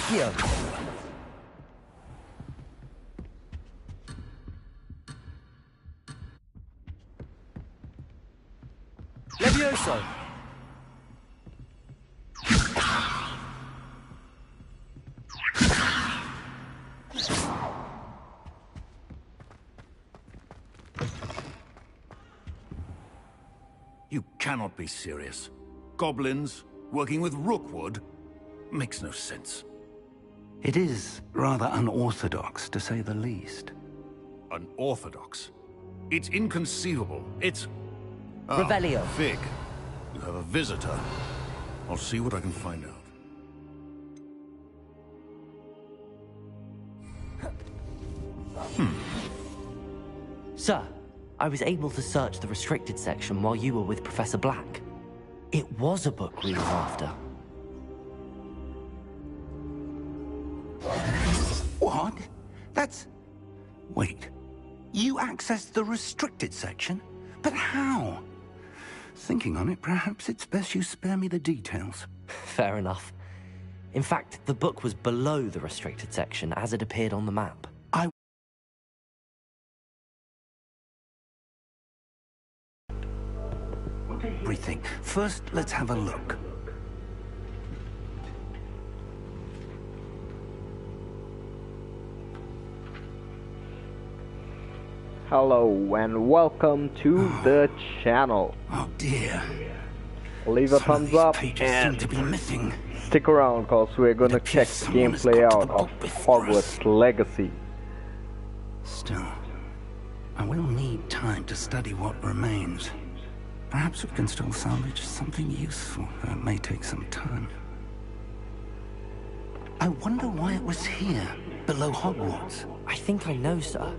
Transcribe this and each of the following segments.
Accio. Levioso. You cannot be serious. Goblins working with Rookwood makes no sense. It is rather unorthodox, to say the least. Unorthodox? It's inconceivable. It's... Revelio. Fig. You have a visitor. I'll see what I can find out. Sir, I was able to search the restricted section while you were with Professor Black. It was a book we were after. What? That's... Wait. You accessed the restricted section? But how? Thinking on it, perhaps it's best you spare me the details. Fair enough. In fact, the book was below the restricted section as it appeared on the map. Everything. First, let's have a look. Hello and welcome to the channel. Oh dear. Leave a thumbs up and seem to be missing. Stick around cause we're gonna check the gameplay out of Hogwarts Legacy. Still, I will need time to study what remains. Perhaps we can still salvage something useful. That may take some time. I wonder why it was here, below Hogwarts. I think I know, sir.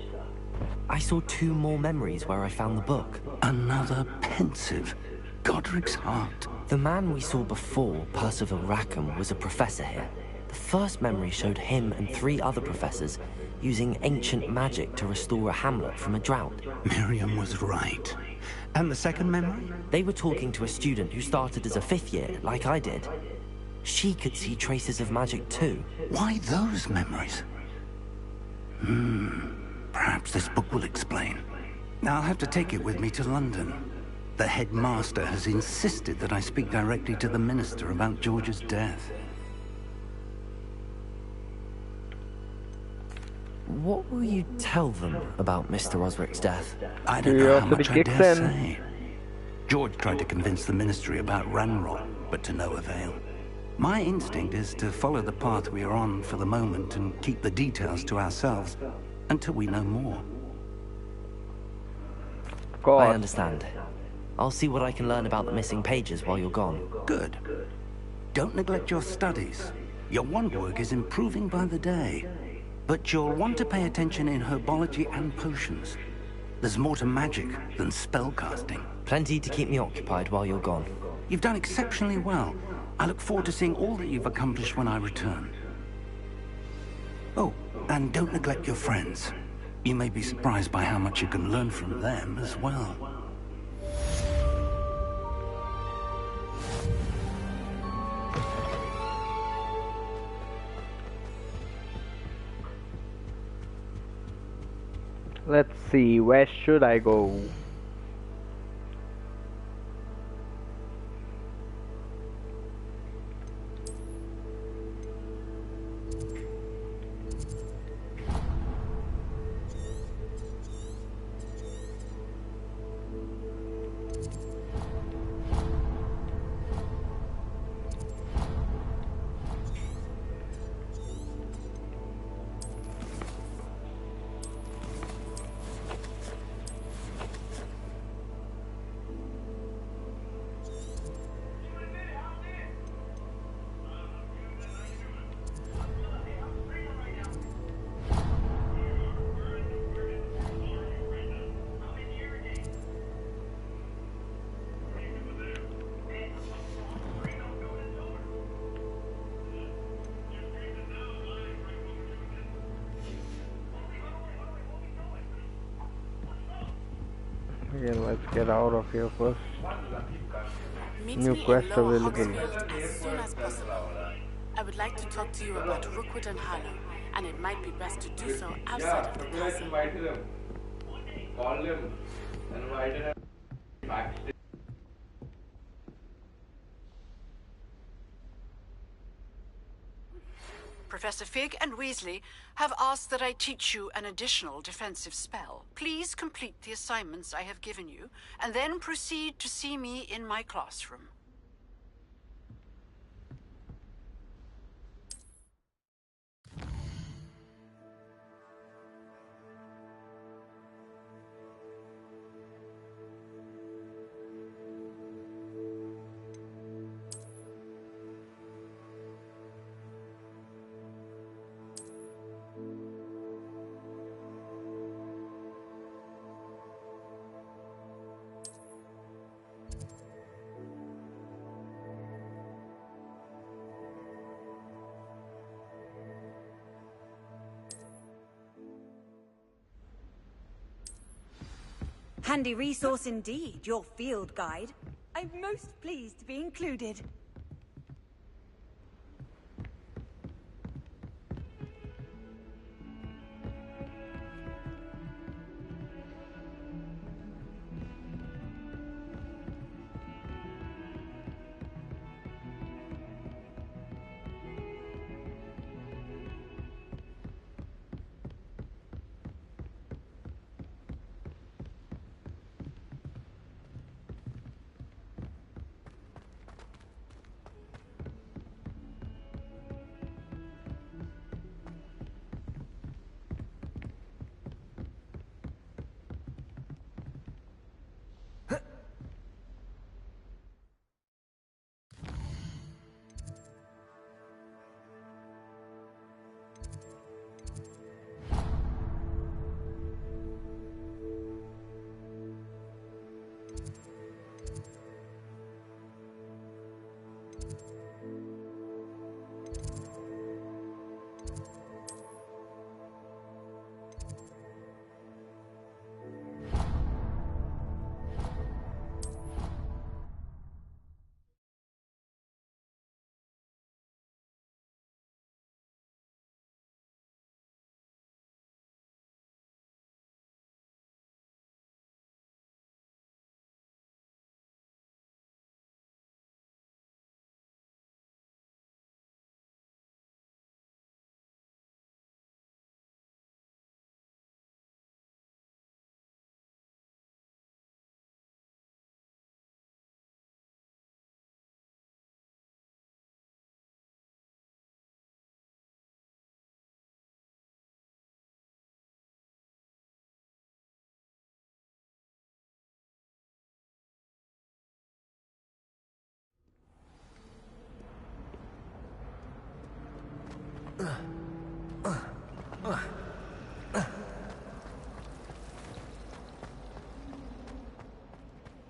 I saw 2 more memories where I found the book. Another pensive. Godric's heart. The man we saw before, Percival Rackham, was a professor here. The first memory showed him and 3 other professors using ancient magic to restore a hamlet from a drought. Miriam was right. And the second memory? They were talking to a student who started as a 5th year, like I did. She could see traces of magic too. Why those memories? Perhaps this book will explain. I'll have to take it with me to London. The headmaster has insisted that I speak directly to the minister about George's death. What will you tell them about Mr. Osric's death? I don't know how much I dare say. George tried to convince the ministry about Ranrock, but to no avail. My instinct is to follow the path we are on for the moment and keep the details to ourselves until we know more. I understand. I'll see what I can learn about the missing pages while you're gone. Good. Don't neglect your studies. Your wand work is improving by the day. But you'll want to pay attention in herbology and potions. There's more to magic than spellcasting. Plenty to keep me occupied while you're gone. You've done exceptionally well. I look forward to seeing all that you've accomplished when I return. Oh, and don't neglect your friends. You may be surprised by how much you can learn from them as well. Let's see, where should I go? Again, let's get out of here first. New quest available. As soon as possible. I would like to talk to you about Rookwood and Harlow, and it might be best to do so outside of the castle. Invited him. Called him. Invited him. Backstage. Professor Fig and Weasley have asked that I teach you an additional defensive spell. Please complete the assignments I have given you, and then proceed to see me in my classroom. Handy resource indeed, your field guide. I'm most pleased to be included.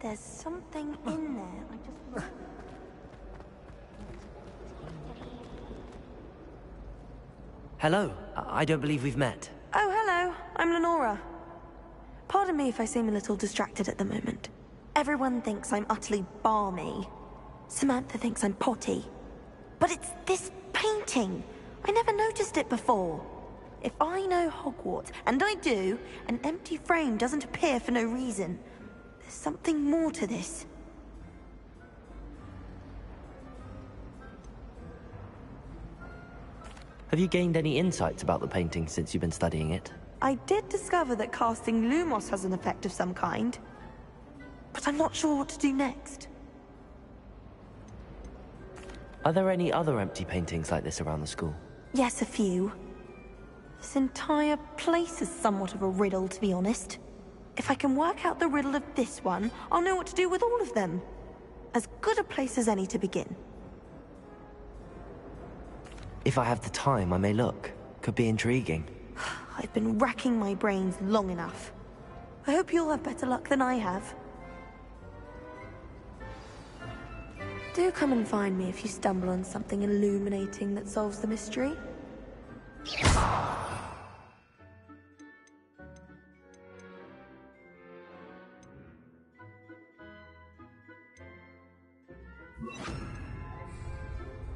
There's something in there. I just... Hello. I don't believe we've met. Oh, hello. I'm Lenora. Pardon me if I seem a little distracted at the moment. Everyone thinks I'm utterly balmy. Samantha thinks I'm potty. But it's this painting. I never noticed it before. If I know Hogwarts, and I do, an empty frame doesn't appear for no reason. There's something more to this. Have you gained any insights about the painting since you've been studying it? I did discover that casting Lumos has an effect of some kind. But I'm not sure what to do next. Are there any other empty paintings like this around the school? Yes, a few. This entire place is somewhat of a riddle, to be honest. If I can work out the riddle of this one, I'll know what to do with all of them. As good a place as any to begin. If I have the time, I may look. Could be intriguing. I've been racking my brains long enough. I hope you'll have better luck than I have. Do come and find me if you stumble on something illuminating that solves the mystery.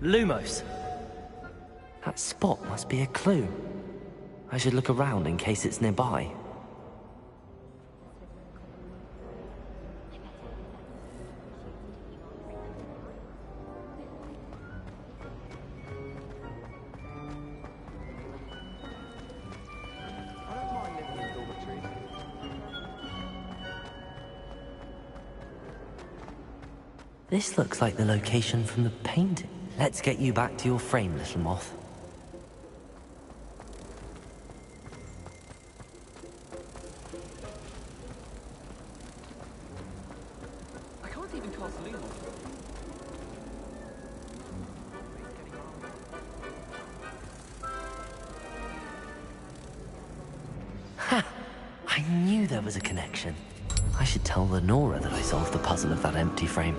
Lumos! That spot must be a clue. I should look around in case it's nearby. This looks like the location from the painting. Let's get you back to your frame, little moth. I can't even cast a Leon. Ha! I knew there was a connection. I should tell Lenora that I solved the puzzle of that empty frame.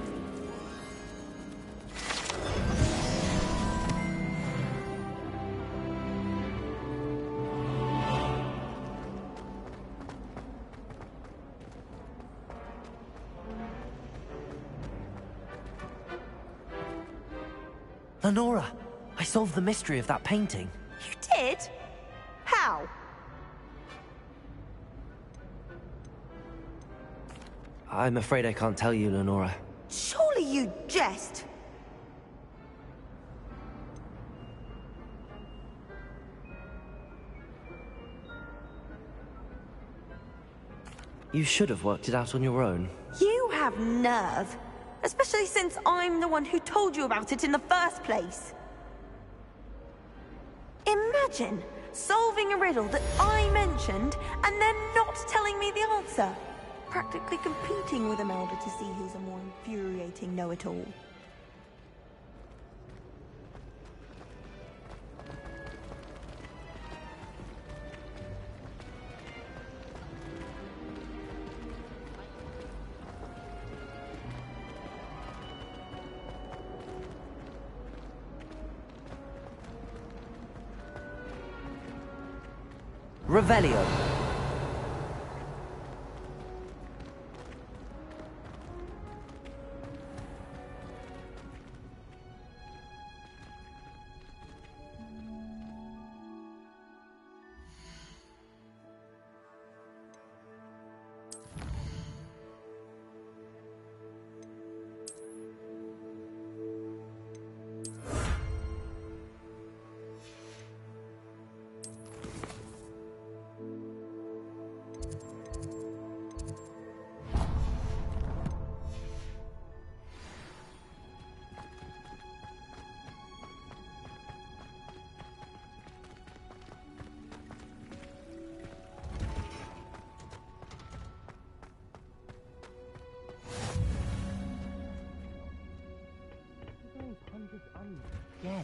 Lenora, I solved the mystery of that painting. You did? How? I'm afraid I can't tell you, Lenora. Surely you jest. You should have worked it out on your own. You have nerve. Especially since I'm the one who told you about it in the first place. Imagine solving a riddle that I mentioned and then not telling me the answer. Practically competing with Imelda to see who's a more infuriating know-it-all. Revelio. Again.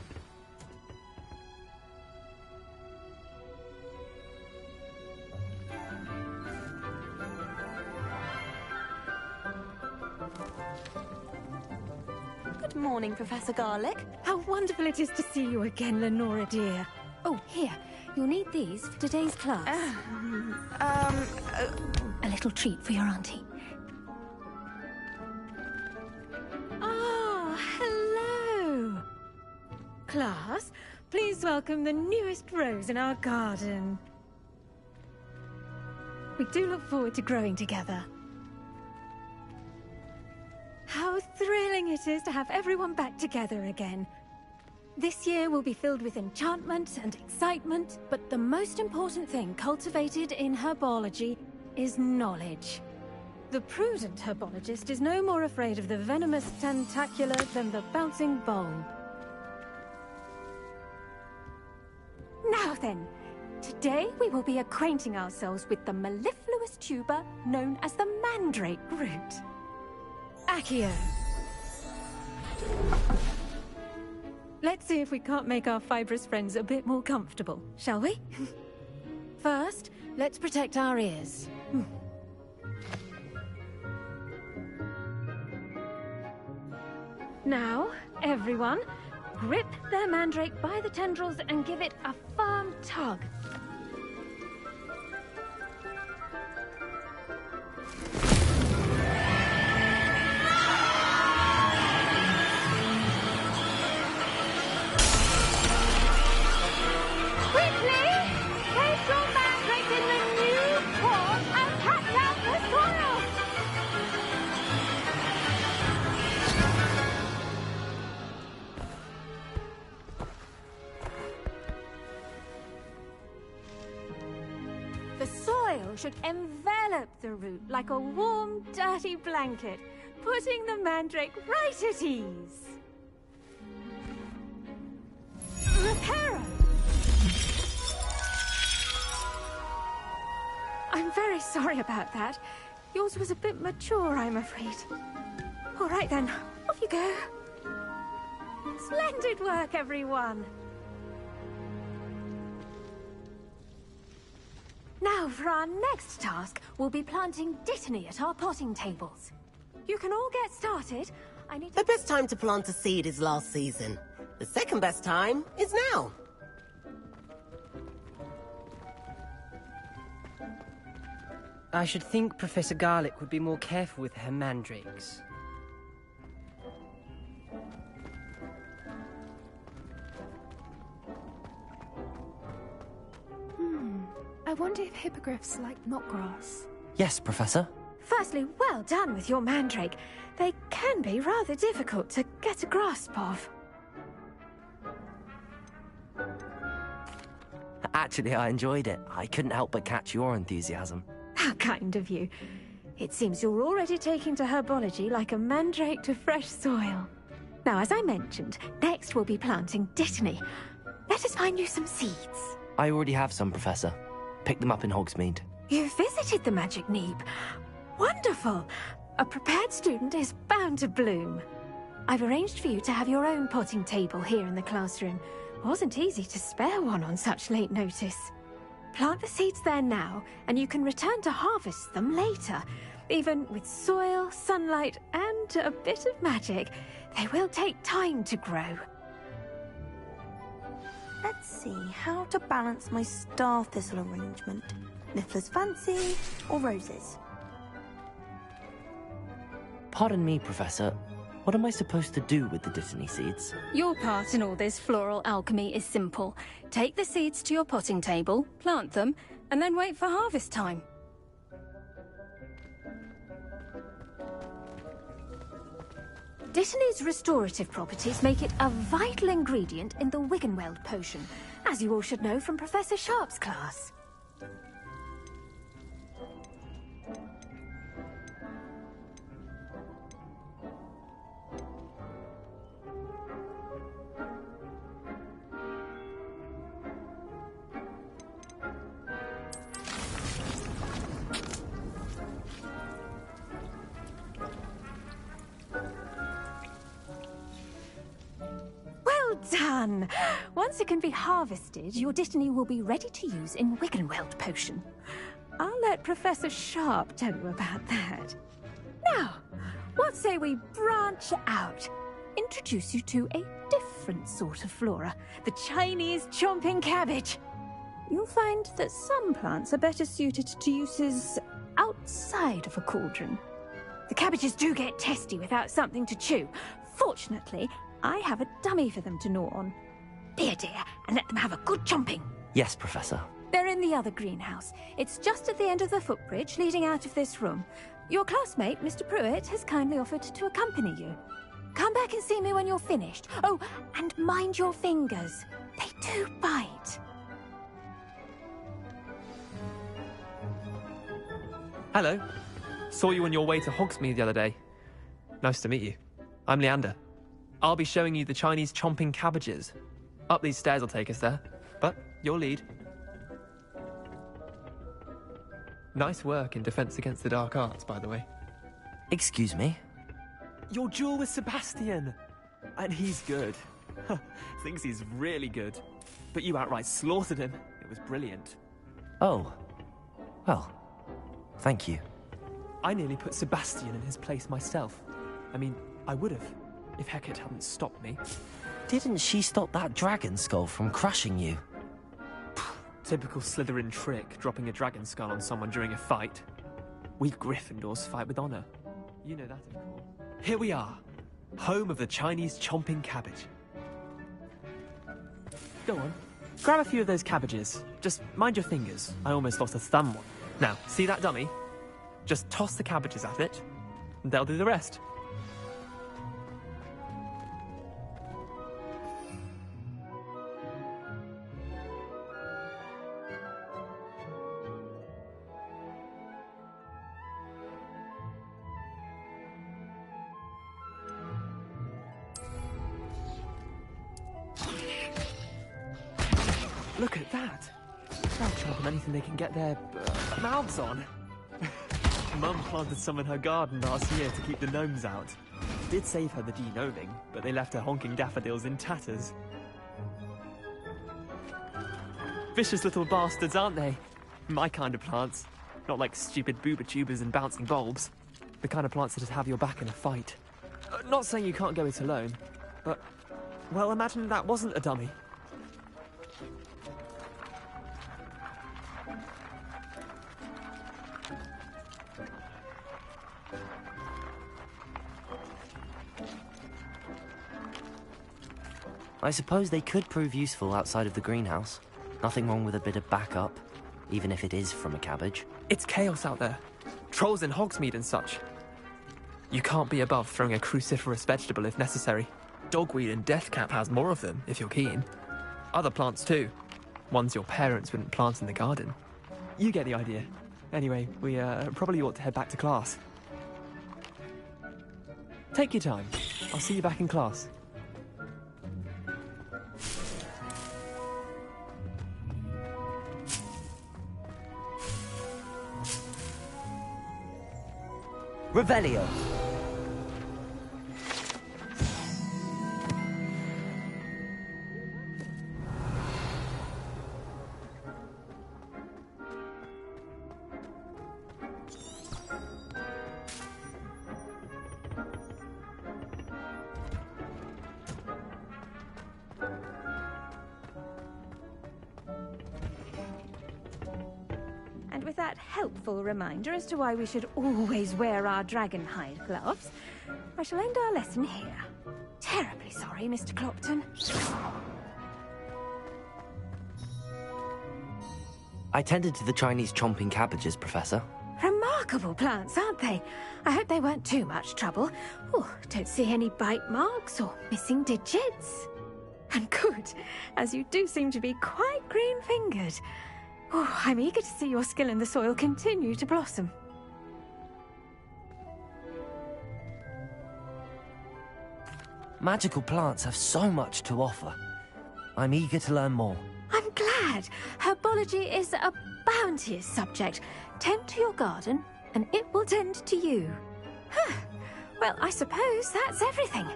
Good morning, Professor Garlic. How wonderful it is to see you again, Lenora dear. Oh, here. You'll need these for today's class. A little treat for your auntie. Ah, hello. Class, please welcome the newest rose in our garden. We do look forward to growing together. How thrilling it is to have everyone back together again. This year will be filled with enchantment and excitement, but the most important thing cultivated in herbology is knowledge. The prudent herbologist is no more afraid of the venomous tentacula than the bouncing bulb. Now then, today we will be acquainting ourselves with the mellifluous tuber known as the mandrake root. Accio. Let's see if we can't make our fibrous friends a bit more comfortable, shall we? First, let's protect our ears. Now, everyone, grip their mandrake by the tendrils and give it a firm tug. soil should envelop the root like a warm, dirty blanket, putting the mandrake right at ease. Reparo! I'm very sorry about that. Yours was a bit mature, I'm afraid. All right then, off you go. Splendid work, everyone! Now, for our next task, we'll be planting dittany at our potting tables. You can all get started. The best time to plant a seed is last season. The second best time is now. I should think Professor Garlick would be more careful with her mandrakes. I wonder if hippogriffs like knotgrass. Yes, Professor. Firstly, well done with your mandrake. They can be rather difficult to get a grasp of. Actually, I enjoyed it. I couldn't help but catch your enthusiasm. How kind of you. It seems you're already taking to herbology like a mandrake to fresh soil. Now, as I mentioned, next we'll be planting dittany. Let us find you some seeds. I already have some, Professor. Picked them up in Hogsmeade. You visited the Magic Neep. Wonderful! A prepared student is bound to bloom. I've arranged for you to have your own potting table here in the classroom. Wasn't easy to spare one on such late notice. Plant the seeds there now, and you can return to harvest them later. Even with soil, sunlight, and a bit of magic, they will take time to grow. Let's see how to balance my star thistle arrangement. Niffler's fancy or roses? Pardon me, Professor. What am I supposed to do with the dittany seeds? Your part in all this floral alchemy is simple. Take the seeds to your potting table, plant them, and then wait for harvest time. Dittany's restorative properties make it a vital ingredient in the Wiggenweld potion, as you all should know from Professor Sharp's class. Done! Once it can be harvested, your dittany will be ready to use in Wiggenweld potion. I'll let Professor Sharp tell you about that. Now, what say we branch out? Introduce you to a different sort of flora, the Chinese chomping cabbage. You'll find that some plants are better suited to uses outside of a cauldron. The cabbages do get testy without something to chew. Fortunately, I have a dummy for them to gnaw on. Be a dear and let them have a good chomping. Yes, Professor. They're in the other greenhouse. It's just at the end of the footbridge leading out of this room. Your classmate, Mr. Pruitt, has kindly offered to accompany you. Come back and see me when you're finished. Oh, and mind your fingers. They do bite. Hello. Saw you on your way to Hogsmeade the other day. Nice to meet you. I'm Leander. I'll be showing you the Chinese chomping cabbages. Up these stairs will take us there, but your lead. Nice work in Defense Against the Dark Arts, by the way. Excuse me? Your duel with Sebastian! And he's good. Thinks he's really good. But you outright slaughtered him. It was brilliant. Oh. Well, thank you. I nearly put Sebastian in his place myself. I mean, I would have, if Hecate hadn't stopped me. Didn't she stop that dragon skull from crushing you? Typical Slytherin trick, dropping a dragon skull on someone during a fight. We Gryffindors fight with honor. You know that, of course. Here we are, home of the Chinese chomping cabbage. Go on, grab a few of those cabbages. Just mind your fingers. I almost lost a thumb one. Now, see that dummy? Just toss the cabbages at it, and they'll do the rest. Look at that. They'll chomp on anything they can get their mouths on. Mum planted some in her garden last year to keep the gnomes out. Did save her the de-gnoming, but they left her honking daffodils in tatters. Vicious little bastards, aren't they? My kind of plants. Not like stupid booba tubers and bouncing bulbs. The kind of plants that'd have your back in a fight. Not saying you can't go it alone, but... well, imagine that wasn't a dummy. I suppose they could prove useful outside of the greenhouse. Nothing wrong with a bit of backup, even if it is from a cabbage. It's chaos out there. Trolls in Hogsmeade and such. You can't be above throwing a cruciferous vegetable if necessary. Dogweed and deathcap has more of them, if you're keen. Other plants too. Ones your parents wouldn't plant in the garden. You get the idea. Anyway, we probably ought to head back to class. Take your time. I'll see you back in class. Revelio. And with that helpful reminder as to why we should always wear our dragonhide gloves, I shall end our lesson here. Terribly sorry, Mr. Clopton. I tended to the Chinese chomping cabbages, Professor. Remarkable plants, aren't they? I hope they weren't too much trouble. Oh, don't see any bite marks or missing digits. And good, as you do seem to be quite green-fingered. Oh, I'm eager to see your skill in the soil continue to blossom. Magical plants have so much to offer. I'm eager to learn more. I'm glad. Herbology is a bounteous subject. Tend to your garden, and it will tend to you. Huh. Well, I suppose that's everything.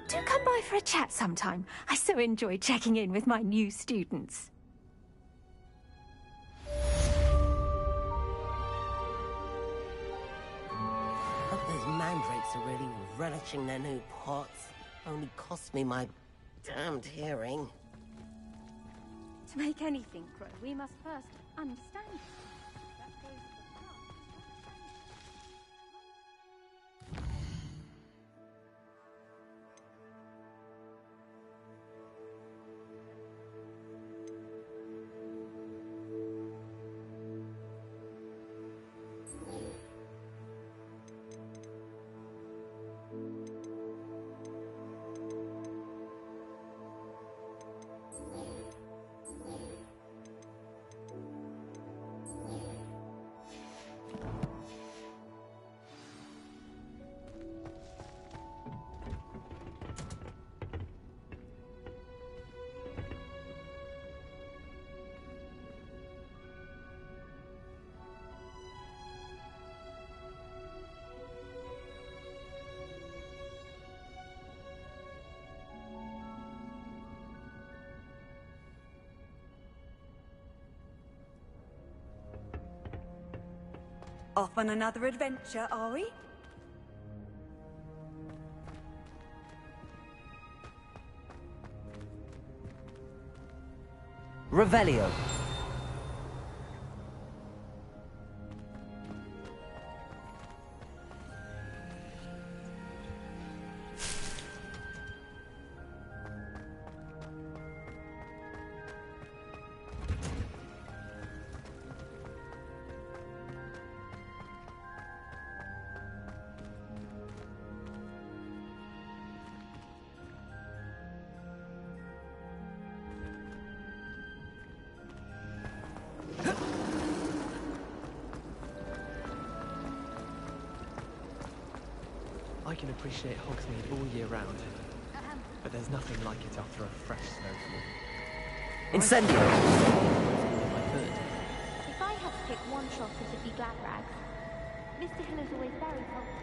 Do come by for a chat sometime. I so enjoy checking in with my new students. Hope those mandrakes are really relishing their new pots. Only cost me my damned hearing. To make anything grow, we must first understand it. That goes for plants. Off on another adventure, are we? Revelio. I can appreciate Hogsmeade all year round, but there's nothing like it after a fresh snowfall. Incendio! If I had to pick one shot, it'd be Glad Rags. Mr. Hill is always very helpful.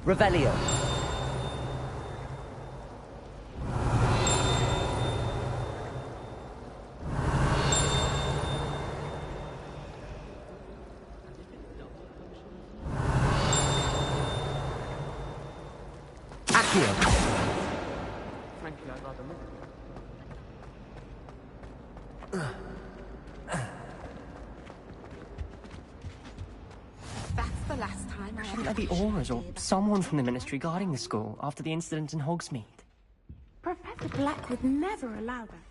Revelio. Accio. Frankly, I'd rather look. That's the last time I Shouldn't there be auras or someone from the Ministry guarding the school after the incident in Hogsmeade? Professor Black would never allow that.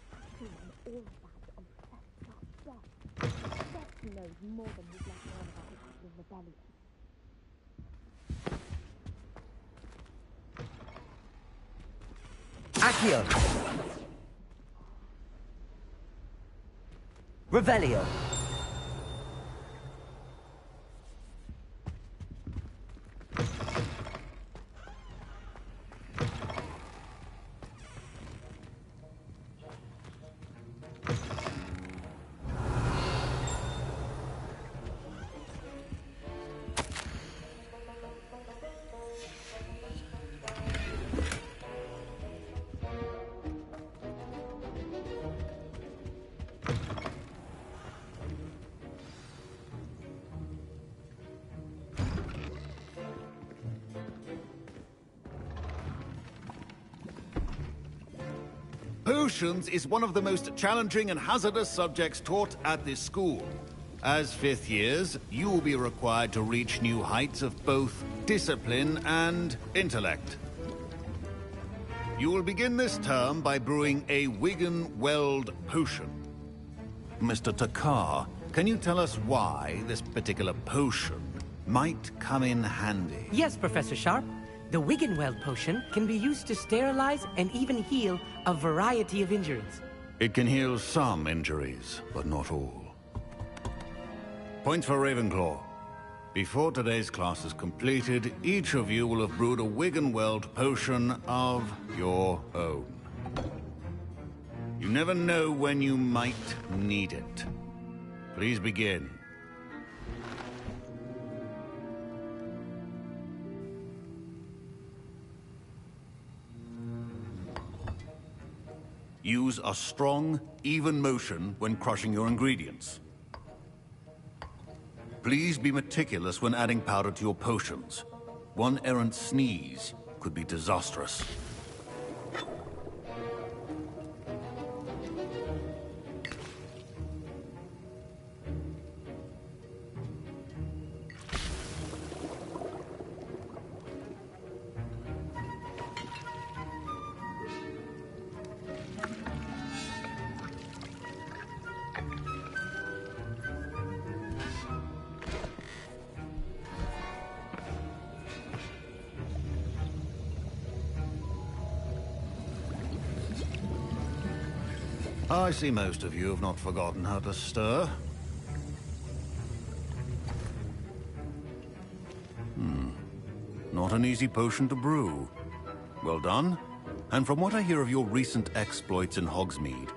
He knows more than he'd let on about the rebellion. Accio. Revelio. Potions is one of the most challenging and hazardous subjects taught at this school. As fifth years, you will be required to reach new heights of both discipline and intellect. You will begin this term by brewing a Wigan-Weld potion. Mr. Takar, can you tell us why this particular potion might come in handy? Yes, Professor Sharp. The Wigan-Weld potion can be used to sterilize and even heal a variety of injuries. It can heal some injuries, but not all. Points for Ravenclaw. Before today's class is completed, each of you will have brewed a Wigan-Weld potion of your own. You never know when you might need it. Please begin. Use a strong, even motion when crushing your ingredients. Please be meticulous when adding powder to your potions. One errant sneeze could be disastrous. I see most of you have not forgotten how to stir. Not an easy potion to brew. Well done. And from what I hear of your recent exploits in Hogsmeade,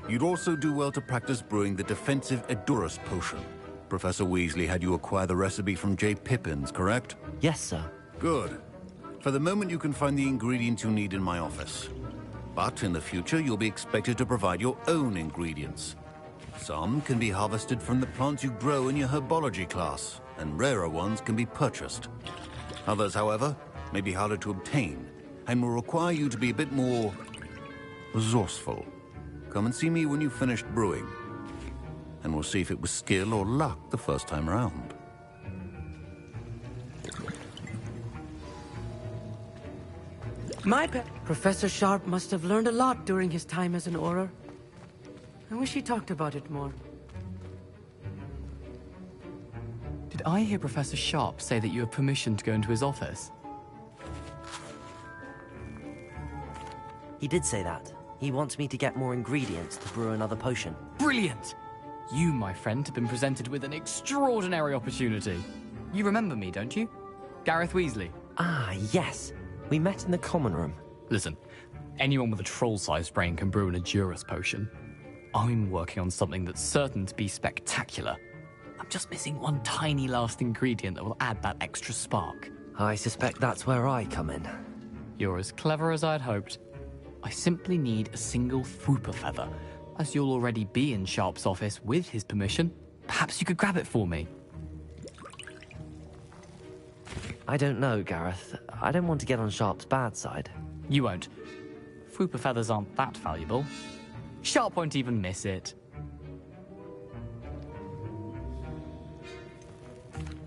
you'd also do well to practice brewing the defensive Edurus potion. Professor Weasley had you acquire the recipe from J. Pippins, correct? Yes, sir. Good. For the moment, you can find the ingredients you need in my office. But in the future, you'll be expected to provide your own ingredients. Some can be harvested from the plants you grow in your herbology class, and rarer ones can be purchased. Others, however, may be harder to obtain, and will require you to be a bit more resourceful. Come and see me when you've finished brewing, and we'll see if it was skill or luck the first time around. Professor Sharp must have learned a lot during his time as an Auror. I wish he talked about it more. Did I hear Professor Sharp say that you have permission to go into his office? He did say that. He wants me to get more ingredients to brew another potion. Brilliant! You, my friend, have been presented with an extraordinary opportunity. You remember me, don't you? Gareth Weasley. Ah, yes. We met in the common room. Listen, anyone with a troll-sized brain can brew an Adurus potion. I'm working on something that's certain to be spectacular. I'm just missing one tiny last ingredient that will add that extra spark. I suspect that's where I come in. You're as clever as I'd hoped. I simply need a single Fooper feather. As you'll already be in Sharp's office with his permission, perhaps you could grab it for me. I don't know, Gareth. I don't want to get on Sharp's bad side. You won't. Fooper feathers aren't that valuable. Sharp won't even miss it.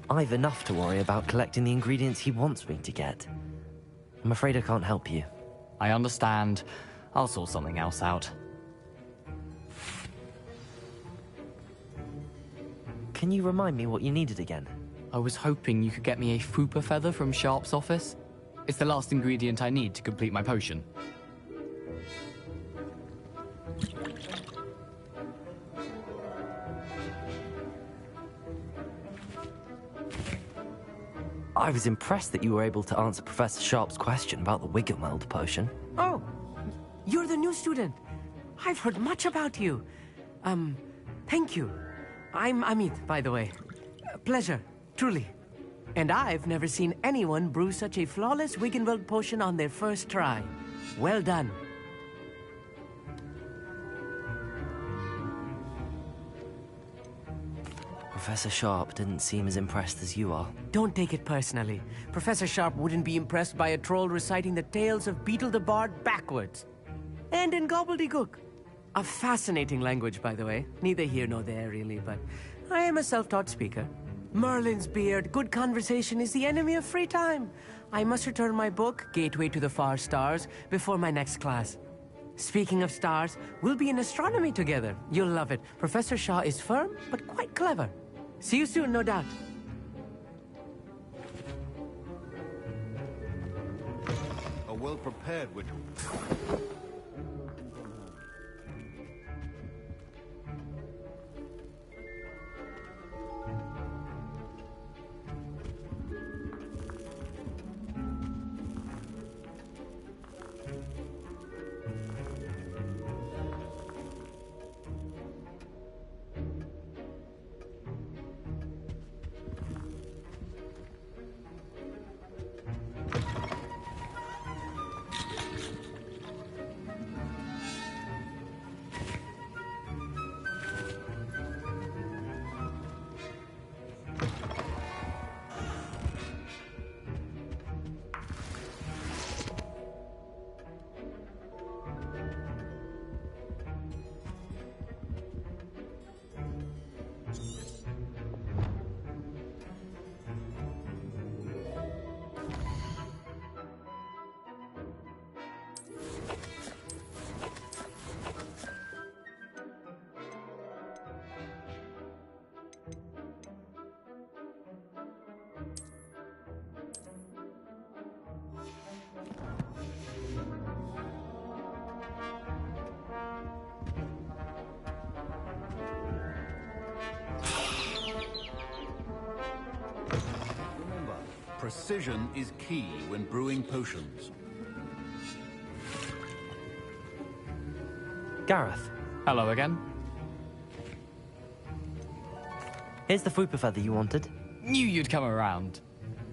I've enough to worry about collecting the ingredients he wants me to get. I'm afraid I can't help you. I understand. I'll sort something else out. Can you remind me what you needed again? I was hoping you could get me a Fooper feather from Sharp's office. It's the last ingredient I need to complete my potion. I was impressed that you were able to answer Professor Sharp's question about the Wiggenweld potion. Oh, you're the new student. I've heard much about you. Thank you. I'm Amit, by the way. Pleasure, truly. And I've never seen anyone brew such a flawless Wiggenweld potion on their first try. Well done. Professor Sharp didn't seem as impressed as you are. Don't take it personally. Professor Sharp wouldn't be impressed by a troll reciting the tales of Beetle the Bard backwards. And in gobbledygook. A fascinating language, by the way. Neither here nor there, really, but I am a self-taught speaker. Merlin's beard, good conversation is the enemy of free time. I must return my book, Gateway to the Far Stars, before my next class. Speaking of stars, we'll be in astronomy together. You'll love it. Professor Shah is firm, but quite clever. See you soon, no doubt. A well-prepared witch. Precision is key when brewing potions. Gareth. Hello again. Here's the Fooper feather you wanted. Knew you'd come around.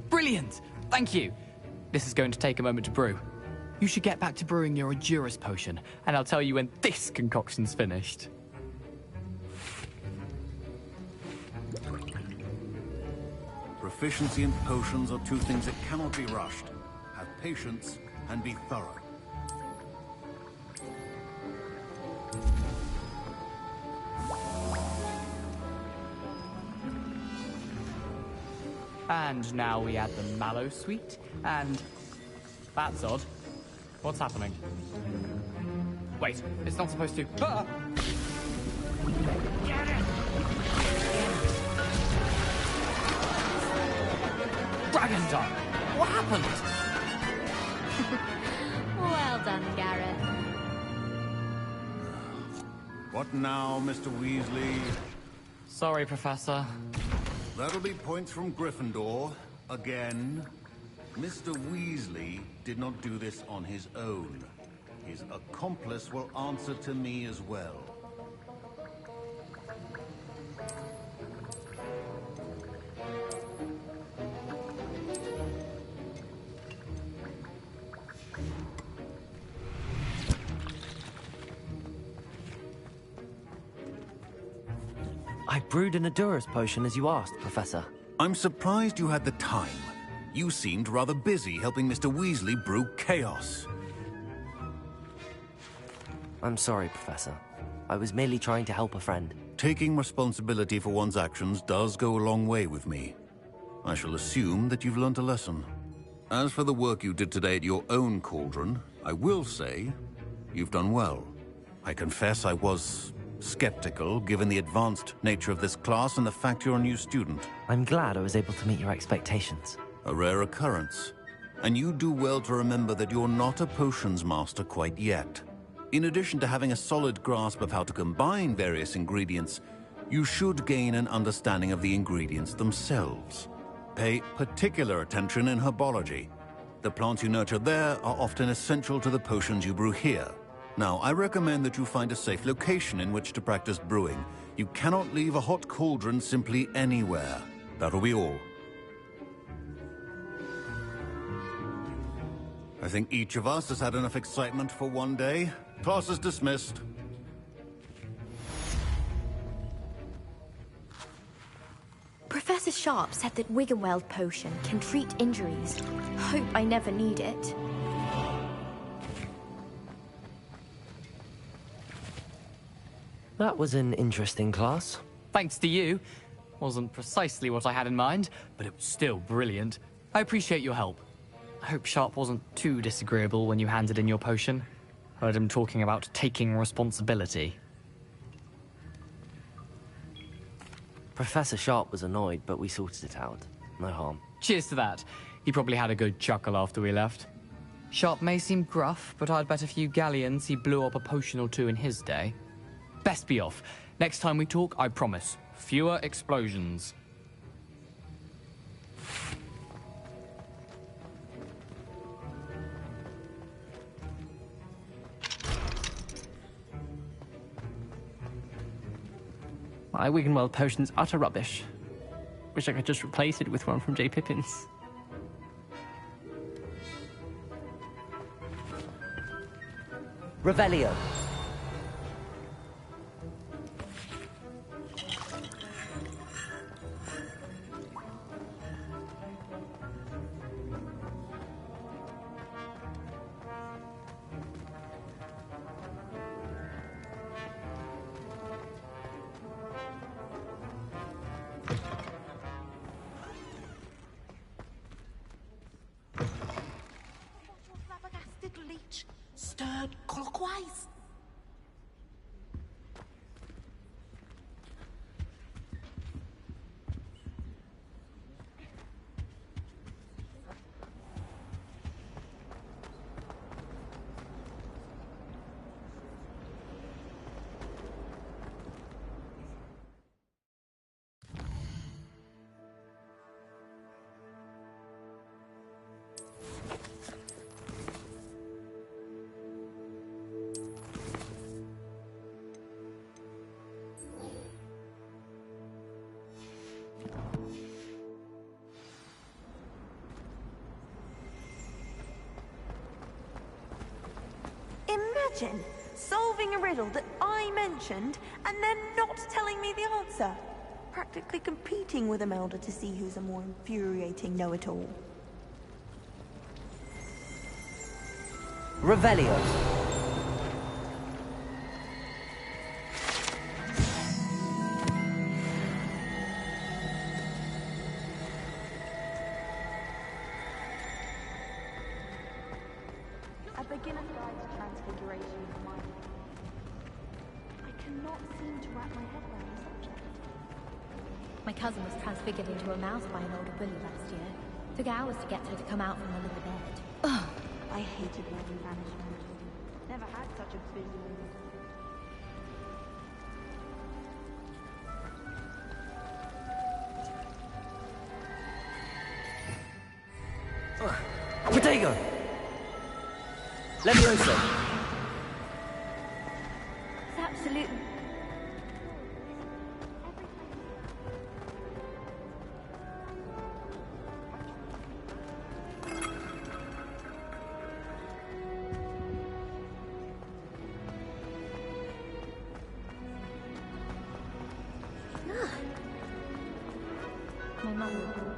Brilliant! Thank you. This is going to take a moment to brew. You should get back to brewing your Adurus potion, and I'll tell you when this concoction's finished. Proficiency in potions are two things that cannot be rushed. Have patience and be thorough. And now we add the mallow sweet, and... That's odd. What's happening? Wait, it's not supposed to... Ah! Get it! Dragon Dog! What happened? Well done, Gareth. What now, Mr. Weasley? Sorry, Professor. That'll be points from Gryffindor. Again. Mr. Weasley did not do this on his own. His accomplice will answer to me as well. I brewed an Adurus potion as you asked, Professor. I'm surprised you had the time. You seemed rather busy helping Mr. Weasley brew chaos. I'm sorry, Professor. I was merely trying to help a friend. Taking responsibility for one's actions does go a long way with me. I shall assume that you've learnt a lesson. As for the work you did today at your own cauldron, I will say you've done well. I confess I was skeptical, given the advanced nature of this class and the fact you're a new student. I'm glad I was able to meet your expectations. A rare occurrence. And you do well to remember that you're not a potions master quite yet. In addition to having a solid grasp of how to combine various ingredients, you should gain an understanding of the ingredients themselves. Pay particular attention in herbology. The plants you nurture there are often essential to the potions you brew here. Now, I recommend that you find a safe location in which to practice brewing. You cannot leave a hot cauldron simply anywhere. That'll be all. I think each of us has had enough excitement for one day. Class is dismissed. Professor Sharp said that Wiggenweld potion can treat injuries. Hope I never need it. That was an interesting class. Thanks to you. Wasn't precisely what I had in mind, but it was still brilliant. I appreciate your help. I hope Sharp wasn't too disagreeable when you handed in your potion. Heard him talking about taking responsibility. Professor Sharp was annoyed, but we sorted it out. No harm. Cheers to that. He probably had a good chuckle after we left. Sharp may seem gruff, but I'd bet a few galleons he blew up a potion or two in his day. Best be off. Next time we talk, I promise. Fewer explosions. My Wiggenweld potion's utter rubbish. Wish I could just replace it with one from J. Pippin's. Revelio. Stirred clockwise. Imagine solving a riddle that I mentioned and then not telling me the answer. Practically competing with Imelda to see who's a more infuriating know-it-all. Revelio. A beginner's guide to transfiguration of mind. I cannot seem to wrap my head around the subject. My cousin was transfigured into a mouse by an older bully last year. Took hours to get her to come out from under the bed. Ugh. I hated living banishment. Never had such a busy one. Ugh. Protego! Levioso! It's absolute... My mum.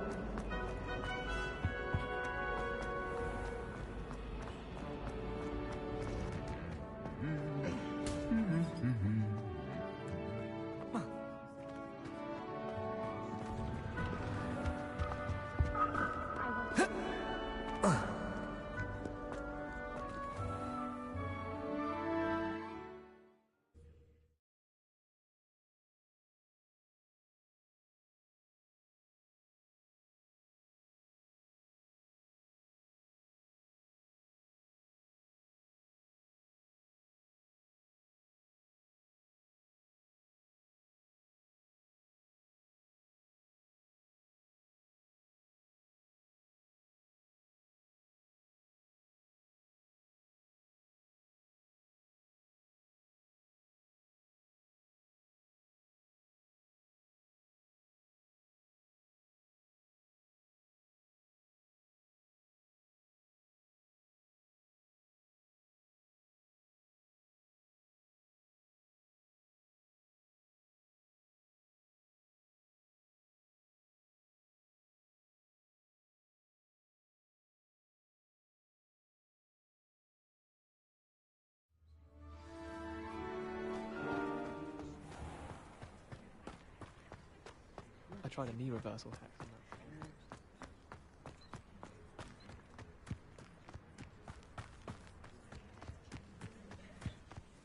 I tried a knee reversal hack on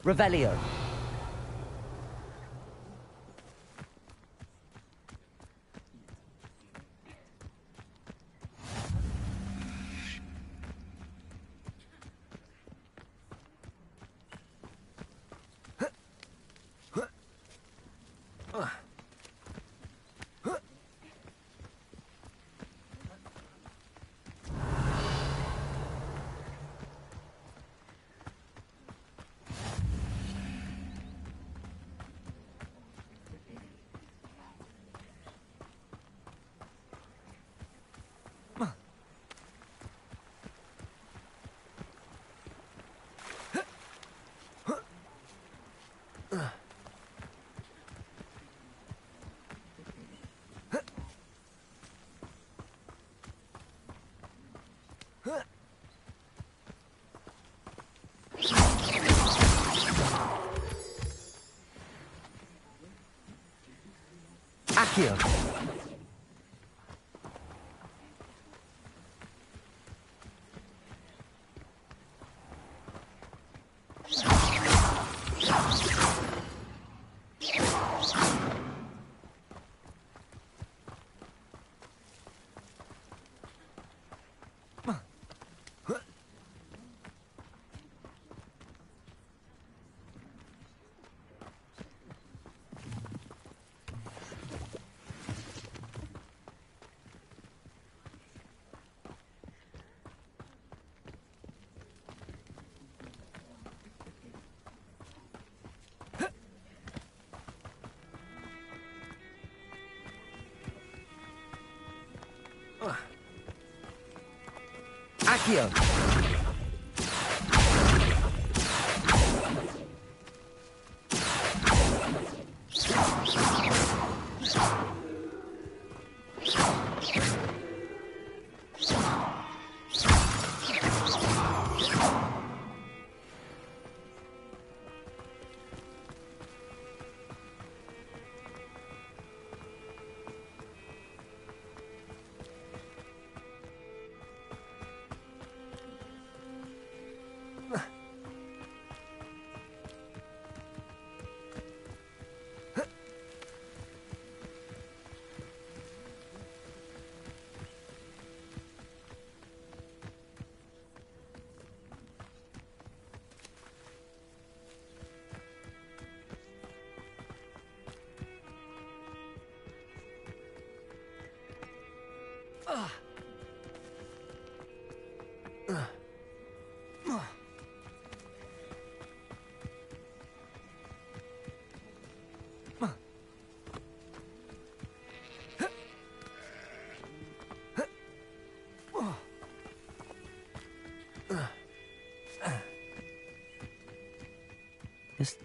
that. Revelio. Accio. Accio. Just...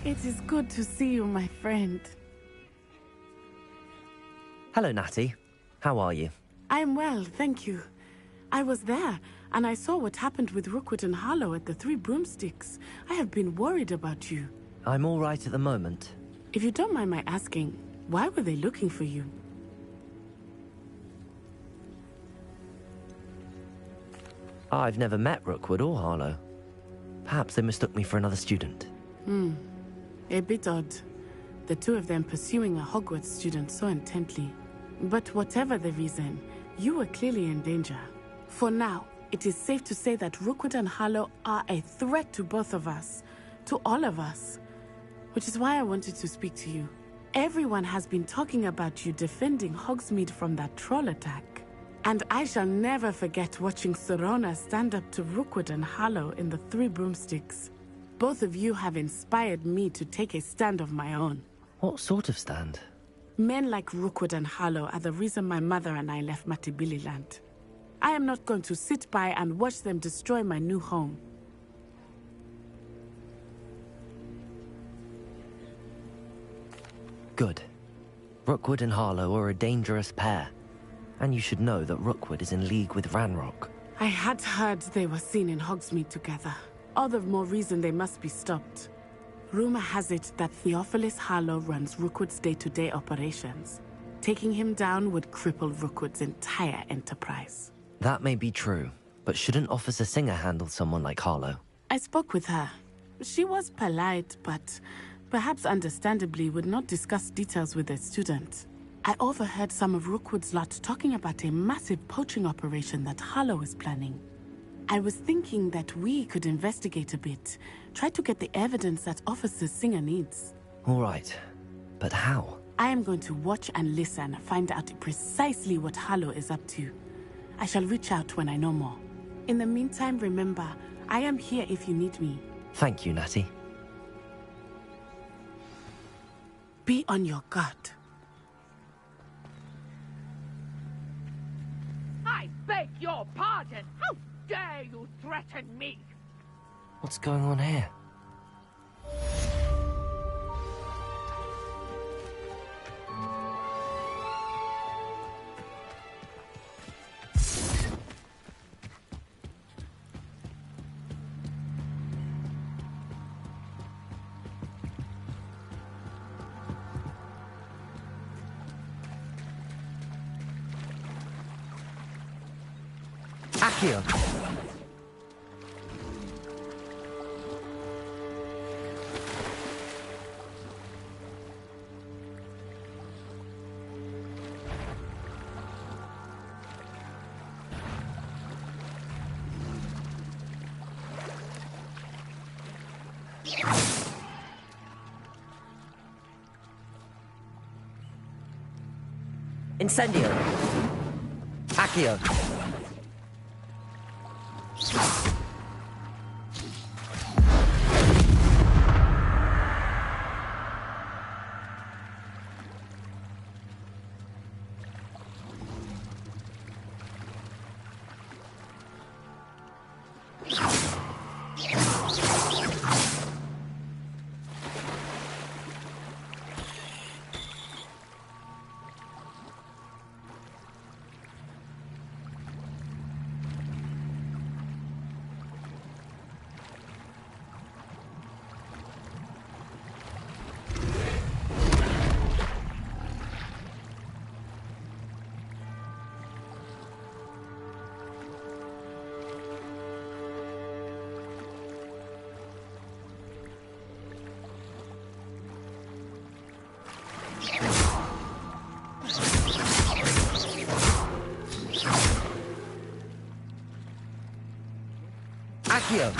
It is good to see you, my friend. Hello, Natty. How are you? I'm well, thank you. I was there, and I saw what happened with Rookwood and Harlow at the Three Broomsticks. I have been worried about you. I'm all right at the moment. If you don't mind my asking, why were they looking for you? I've never met Rookwood or Harlow. Perhaps they mistook me for another student. A bit odd. The two of them pursuing a Hogwarts student so intently. But whatever the reason, you were clearly in danger. For now, it is safe to say that Rookwood and Harlow are a threat to both of us. To all of us. Which is why I wanted to speak to you. Everyone has been talking about you defending Hogsmeade from that troll attack. And I shall never forget watching Serona stand up to Rookwood and Harlow in the Three Broomsticks. Both of you have inspired me to take a stand of my own. What sort of stand? Men like Rookwood and Harlow are the reason my mother and I left Matibili land. I am not going to sit by and watch them destroy my new home. Good. Rookwood and Harlow are a dangerous pair. And you should know that Rookwood is in league with Ranrock. I had heard they were seen in Hogsmeade together. All the more reason they must be stopped. Rumor has it that Theophilus Harlow runs Rookwood's day-to-day operations. Taking him down would cripple Rookwood's entire enterprise. That may be true, but shouldn't Officer Singer handle someone like Harlow? I spoke with her. She was polite, but perhaps understandably would not discuss details with a student. I overheard some of Rookwood's lot talking about a massive poaching operation that Harlow is planning. I was thinking that we could investigate a bit, try to get the evidence that Officer Singer needs. All right, but how? I am going to watch and listen, find out precisely what Harlow is up to. I shall reach out when I know more. In the meantime, remember, I am here if you need me. Thank you, Natty. Be on your guard. I beg your pardon! How dare you threaten me? What's going on here? Accio! Incendio! Accio! Accio!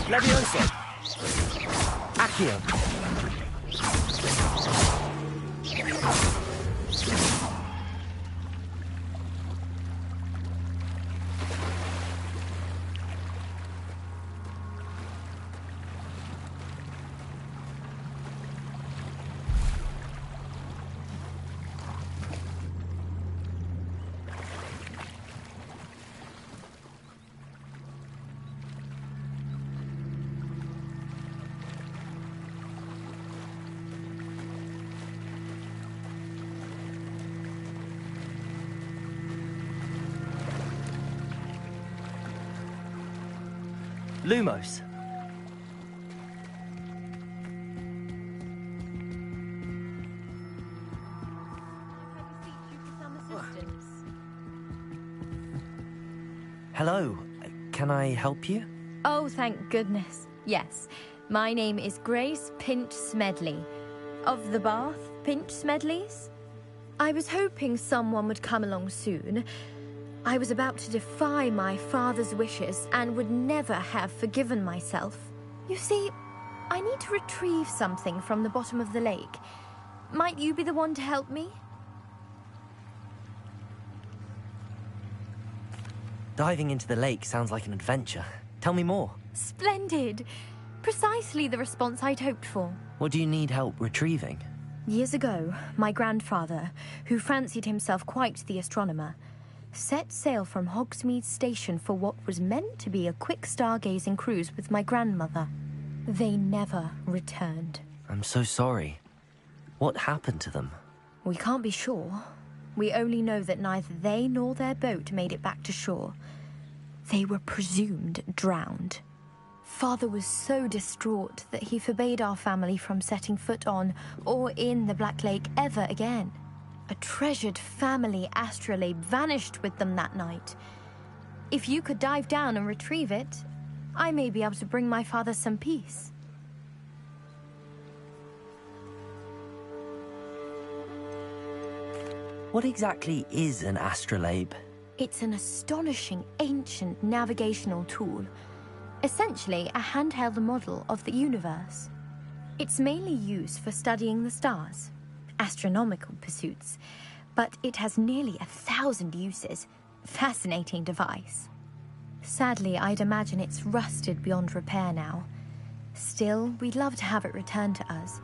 Levioso! Accio! Lumos. Hello. Can I help you? Oh, thank goodness. Yes. My name is Grace Pinch Smedley. Of the Bath Pinch Smedleys? I was hoping someone would come along soon. I was about to defy my father's wishes and would never have forgiven myself. You see, I need to retrieve something from the bottom of the lake. Might you be the one to help me? Diving into the lake sounds like an adventure. Tell me more. Splendid. Precisely the response I'd hoped for. What do you need help retrieving? Years ago, my grandfather, who fancied himself quite the astronomer, set sail from Hogsmeade Station for what was meant to be a quick stargazing cruise with my grandmother. They never returned. I'm so sorry. What happened to them? We can't be sure. We only know that neither they nor their boat made it back to shore. They were presumed drowned. Father was so distraught that he forbade our family from setting foot on or in the Black Lake ever again. A treasured family astrolabe vanished with them that night. If you could dive down and retrieve it, I may be able to bring my father some peace. What exactly is an astrolabe? It's an astonishing ancient navigational tool. Essentially a handheld model of the universe. It's mainly used for studying the stars, astronomical pursuits, but it has nearly 1,000 uses. Fascinating device. Sadly, I'd imagine it's rusted beyond repair now. Still, we'd love to have it returned to us.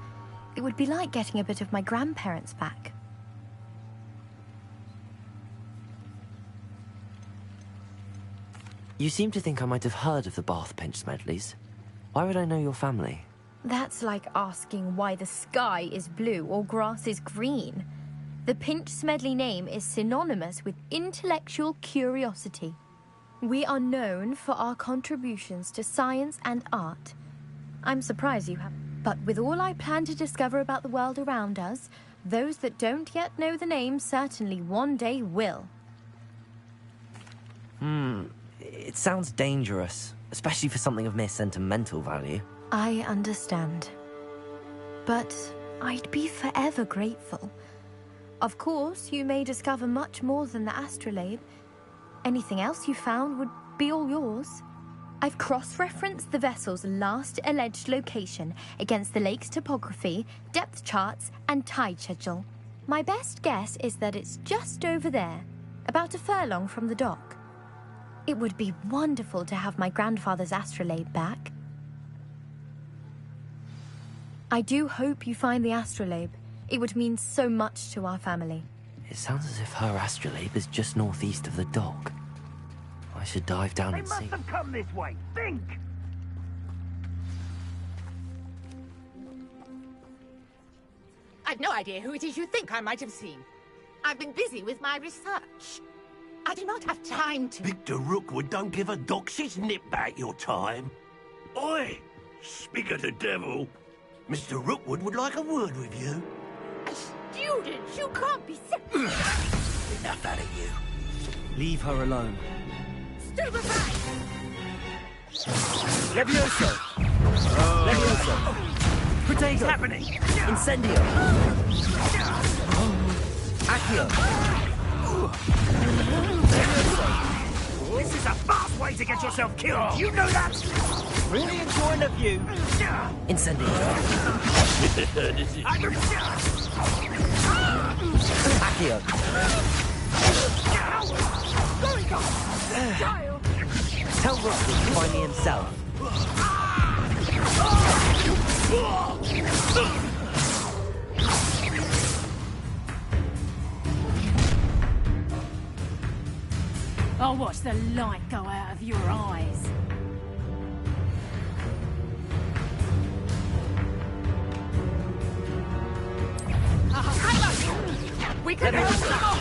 It would be like getting a bit of my grandparents back. You seem to think I might have heard of the Bath Pinch Smedleys. Why would I know your family? That's like asking why the sky is blue or grass is green. The Pinch Smedley name is synonymous with intellectual curiosity. We are known for our contributions to science and art. I'm surprised you have. But with all I plan to discover about the world around us, those that don't yet know the name certainly one day will. It sounds dangerous, especially for something of mere sentimental value. I understand. But I'd be forever grateful. Of course, you may discover much more than the astrolabe. Anything else you found would be all yours. I've cross-referenced the vessel's last alleged location against the lake's topography, depth charts, and tide schedule. My best guess is that it's just over there, about a furlong from the dock. It would be wonderful to have my grandfather's astrolabe back. I do hope you find the astrolabe. It would mean so much to our family. It sounds as if her astrolabe is just northeast of the dock. I should dive down and see. They must have come this way. Think! I've no idea who it is you think I might have seen. I've been busy with my research. I do not have time to... Victor Rookwood don't give a doxy's nip back your time. Oi! Speak of the devil. Mr. Rookwood would like a word with you. Students, you can't be... Enough out of you. Leave her alone. Stupefy! Levioso! Levioso! Protego! What's happening? Incendio! Accio! This is a fast way to get yourself killed. You know that? Really enjoying the view. Incendio! Accio. Tell Rookwood to find me himself. I'll watch the light go out of your eyes. We can help them off!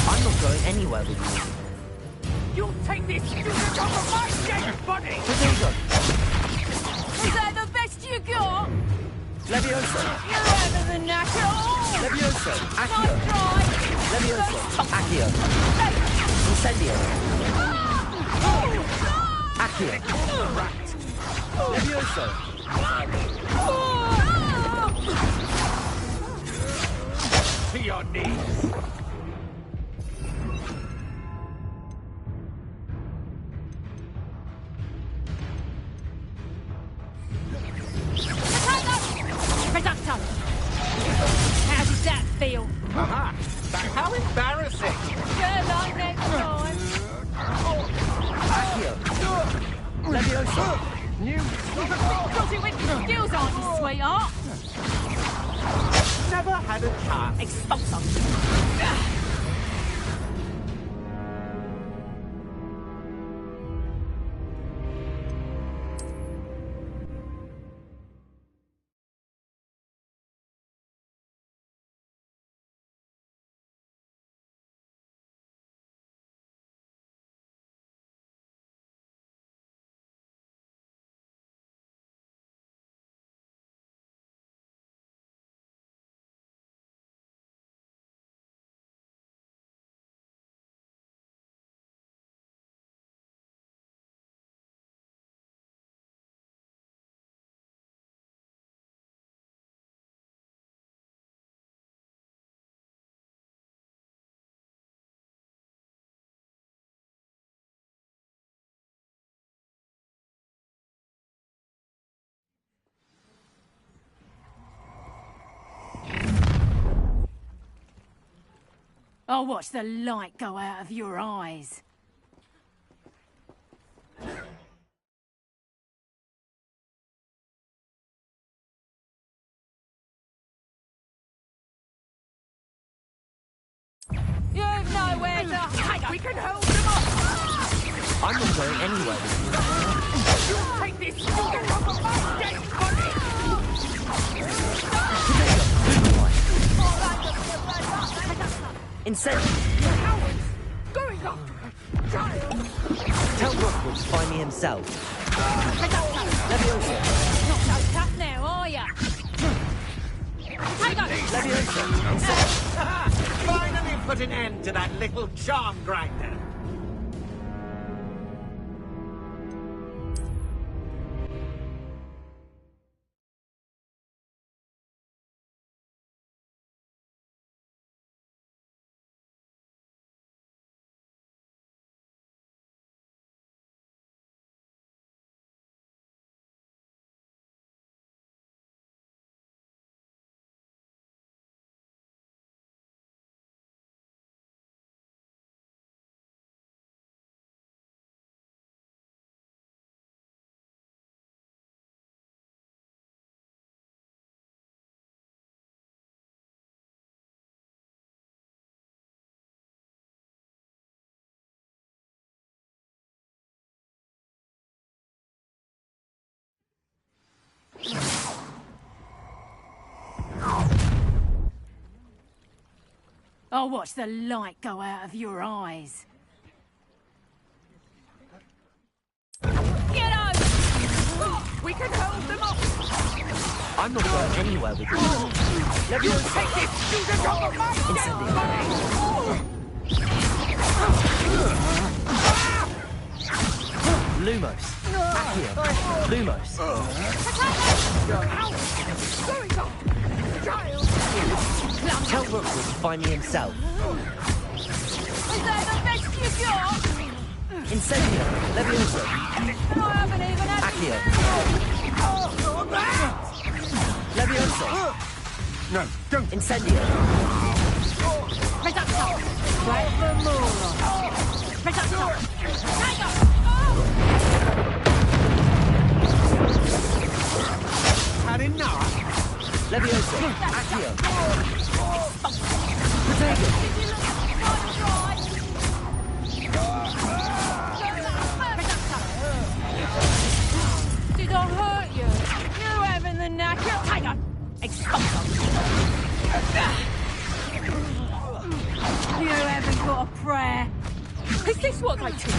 I'm not going anywhere with you. You'll take this student off of my dead body! Is that the best you got? Levioso. You're better than that at all! Levioso. Accio. Nice try! Levioso. Accio. Incendio. Accio. Levioso. To your knees. Reducto! How does that feel? Aha! How embarrassing! Good luck next time! Accio. Levioso. Because it with skills, aren't you, sweetheart? Never had a chance. Expulsor! I'll watch the light go out of your eyes. You've nowhere to hide. We can hold them off. I'm not going anywhere with you. You'll take this student off of my dead body! Incendio. Cowards! Going after her child! Tell Rookwood to find me himself. Levioso. Not so tough now, are ya? Levioso. Finally put an end to that little charm grinder. I'll watch the light go out of your eyes. Get out! We can hold them off! I'm not going anywhere with you. Levioso. Take this student off of my dead body! Lumos. Accio. Lumos. Going on! Child! Tell Rookwood to find me himself. Is that the best you got? Incendio. Levioso. I haven't even had Accio. Levioso. No, don't! Incendio! Reducto! Bravamora! Reducto! Tiger! Had enough? Levioso! Accio! Protego! Did I hurt you? You having the knack? Tiger! Expulso! You haven't got a prayer. Is this what they teach?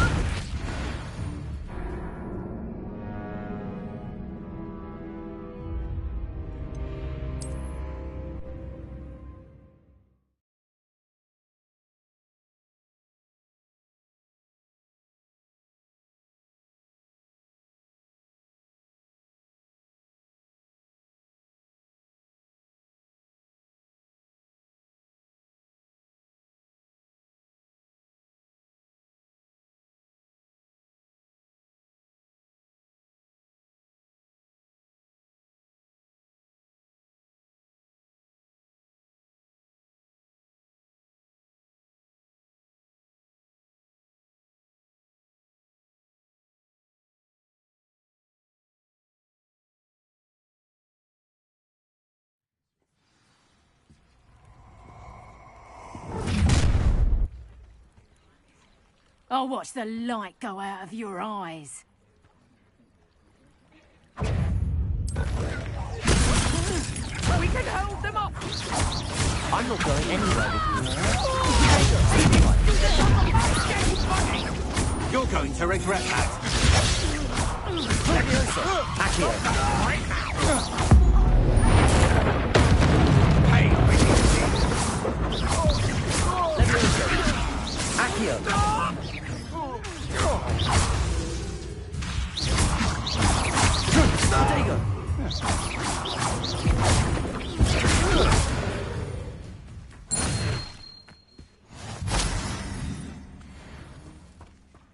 I'll watch the light go out of your eyes. We can hold them off! I'm not going anywhere with you. You're going to regret that. Levioso! Accio! Levioso! Accio! Protego!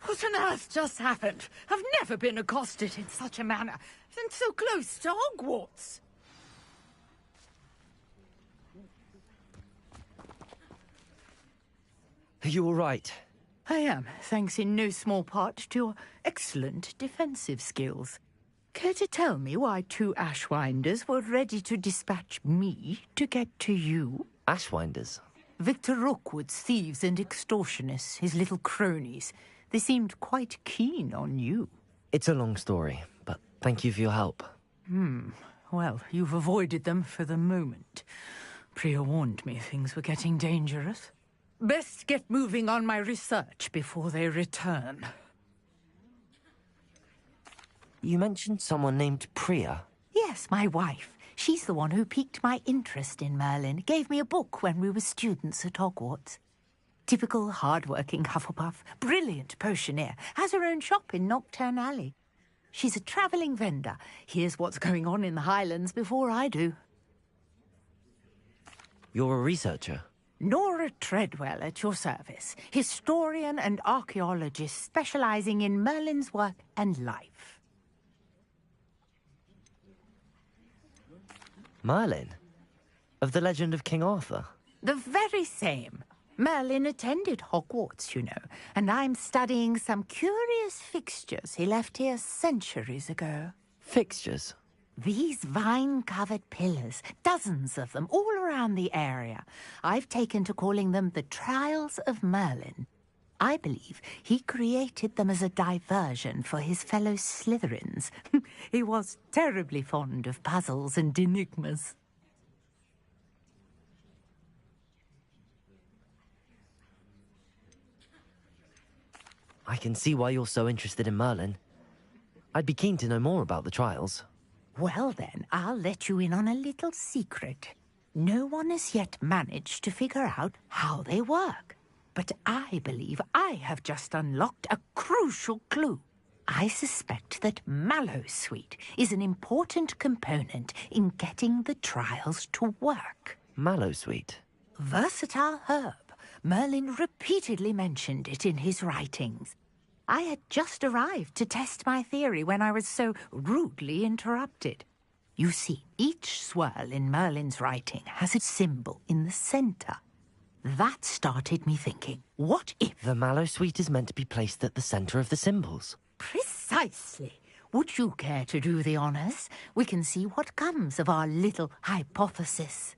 What on earth just happened? I've never been accosted in such a manner, and so close to Hogwarts. Are you all right? I am, thanks in no small part to your excellent defensive skills. Care to tell me why two Ashwinders were ready to dispatch me to get to you? Ashwinders? Victor Rookwood's thieves and extortionists, his little cronies. They seemed quite keen on you. It's a long story, but thank you for your help. Well, you've avoided them for the moment. Priya warned me things were getting dangerous. Best get moving on my research before they return. You mentioned someone named Priya. Yes, my wife. She's the one who piqued my interest in Merlin. Gave me a book when we were students at Hogwarts. Typical hard-working Hufflepuff. Brilliant potioneer. Has her own shop in Knockturn Alley. She's a travelling vendor. Hears what's going on in the Highlands before I do. You're a researcher? Nora Treadwell at your service. Historian and archaeologist specialising in Merlin's work and life. Merlin? Of the legend of King Arthur? The very same. Merlin attended Hogwarts, you know, and I'm studying some curious fixtures he left here centuries ago. Fixtures? These vine-covered pillars, dozens of them, all around the area. I've taken to calling them the Trials of Merlin. I believe he created them as a diversion for his fellow Slytherins. He was terribly fond of puzzles and enigmas. I can see why you're so interested in Merlin. I'd be keen to know more about the trials. Well then, I'll let you in on a little secret. No one has yet managed to figure out how they work. But I believe I have just unlocked a crucial clue. I suspect that Mallowsweet is an important component in getting the trials to work. Mallowsweet? Versatile herb. Merlin repeatedly mentioned it in his writings. I had just arrived to test my theory when I was so rudely interrupted. You see, each swirl in Merlin's writing has a symbol in the center. That started me thinking, what if... The mallow sweet is meant to be placed at the center of the symbols. Precisely. Would you care to do the honors? We can see what comes of our little hypothesis.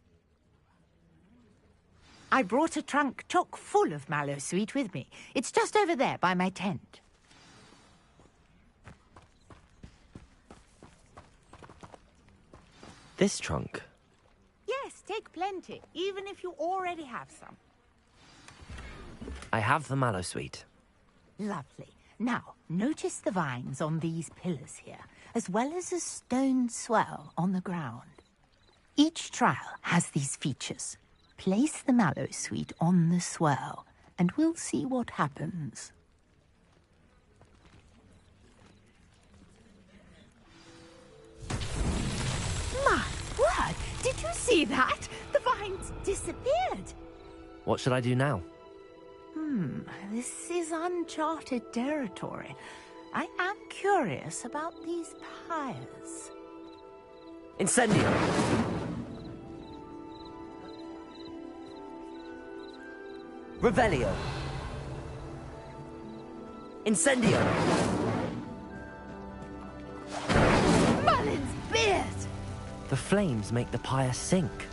I brought a trunk chock full of mallow sweet with me. It's just over there by my tent. This trunk? Yes, take plenty, even if you already have some. I have the mallow sweet. Lovely. Now, notice the vines on these pillars here, as well as a stone swell on the ground. Each trial has these features. Place the mallow sweet on the swell, and we'll see what happens. My word! Did you see that? The vines disappeared! What should I do now? This is uncharted territory. I am curious about these pyres. Incendio! Revelio! Incendio! Merlin's beard! The flames make the pyre sink.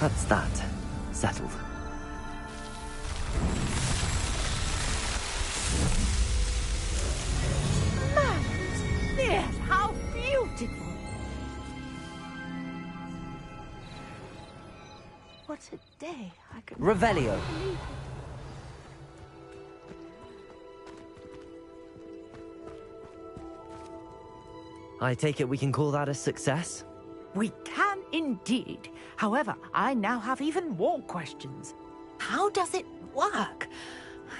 That's that. Settled. Merlin's beard! How beautiful! What a day. I can Revelio. believe it. I take it we can call that a success? We can indeed. However, I now have even more questions. How does it work?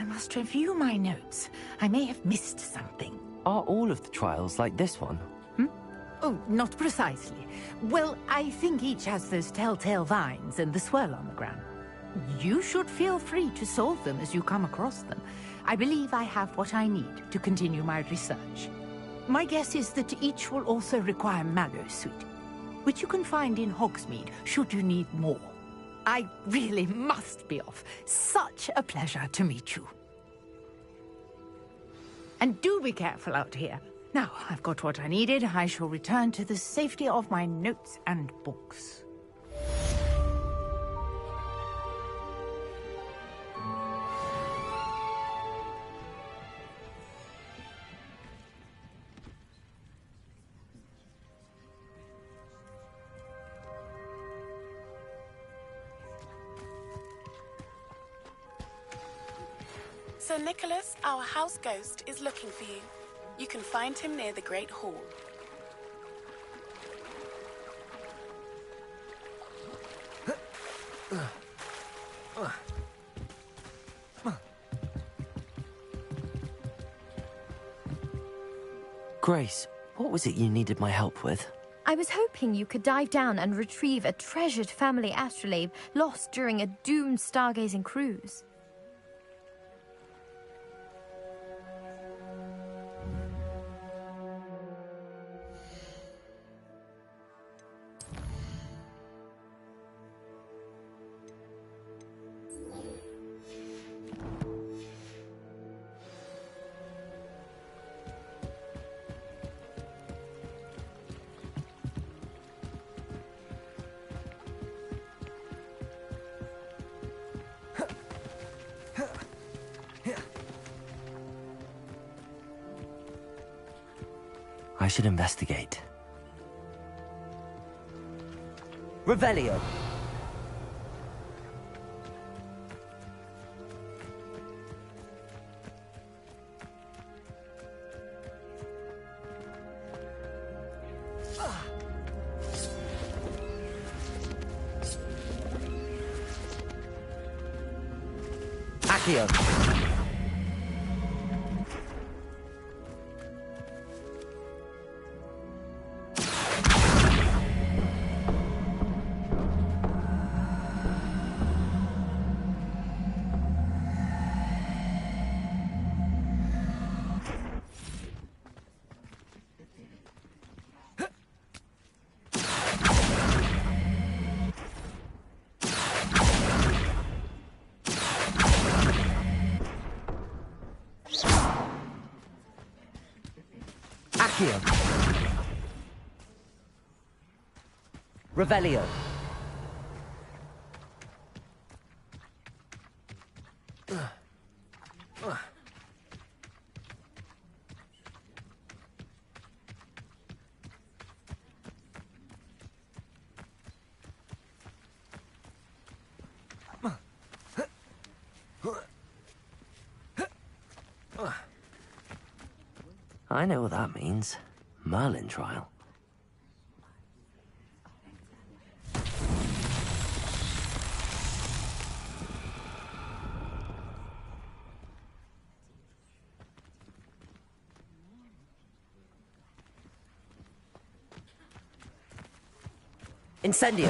I must review my notes. I may have missed something. Are all of the trials like this one? Oh, not precisely. Well, I think each has those telltale vines and the swirl on the ground. You should feel free to solve them as you come across them. I believe I have what I need to continue my research. My guess is that each will also require mallow sweet, which you can find in Hogsmeade should you need more. I really must be off. Such a pleasure to meet you. And do be careful out here. Now, I've got what I needed. I shall return to the safety of my notes and books. Sir Nicholas, our house ghost, is looking for you. You can find him near the Great Hall. Grace, what was it you needed my help with? I was hoping you could dive down and retrieve a treasured family astrolabe lost during a doomed stargazing cruise. I should investigate. Revelio! Accio! Accio. Revelio. I know what that means. Merlin trial. Incendio.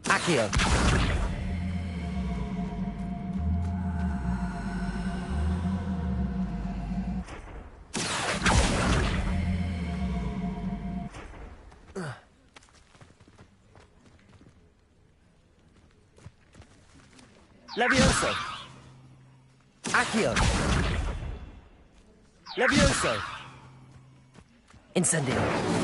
Accio. Levioso. Accio. Levioso. Incendio.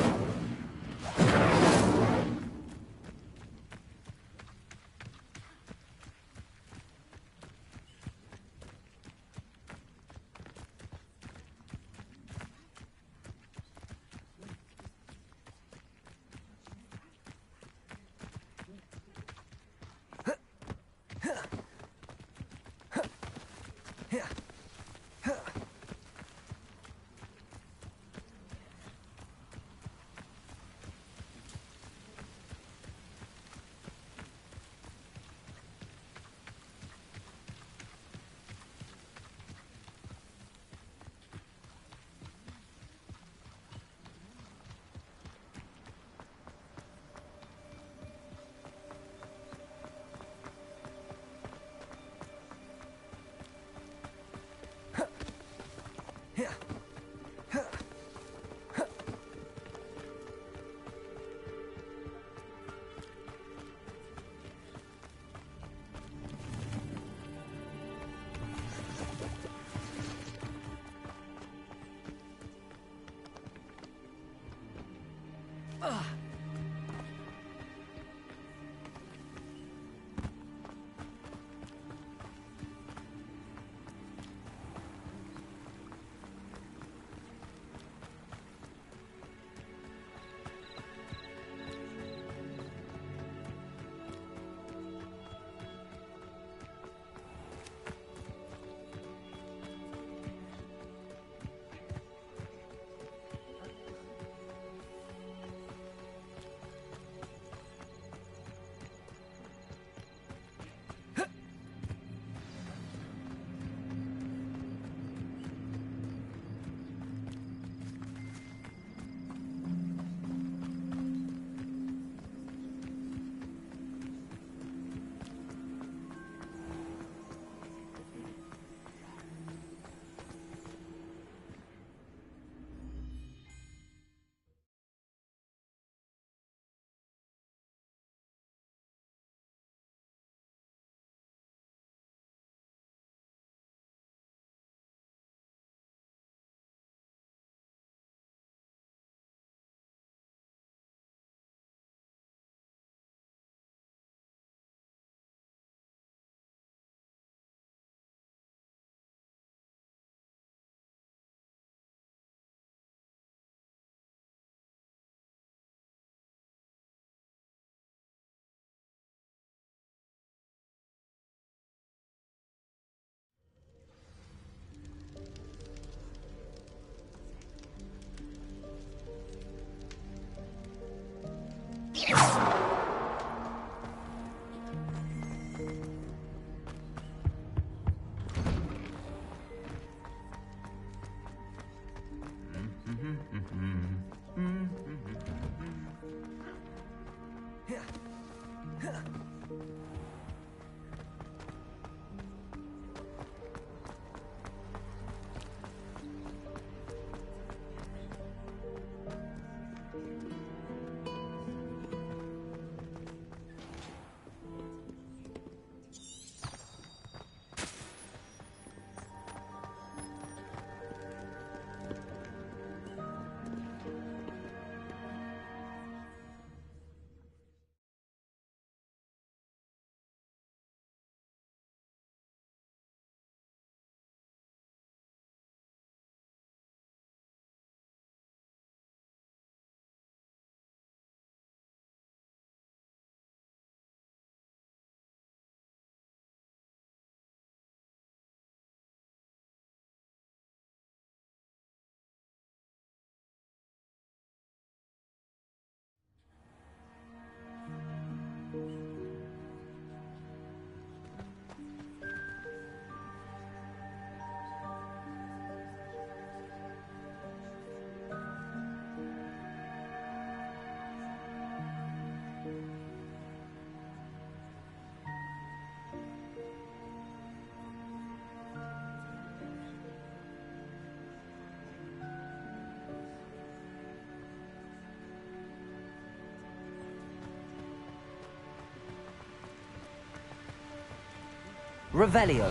Revelio.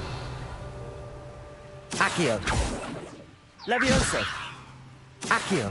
Accio. Levioso. Accio.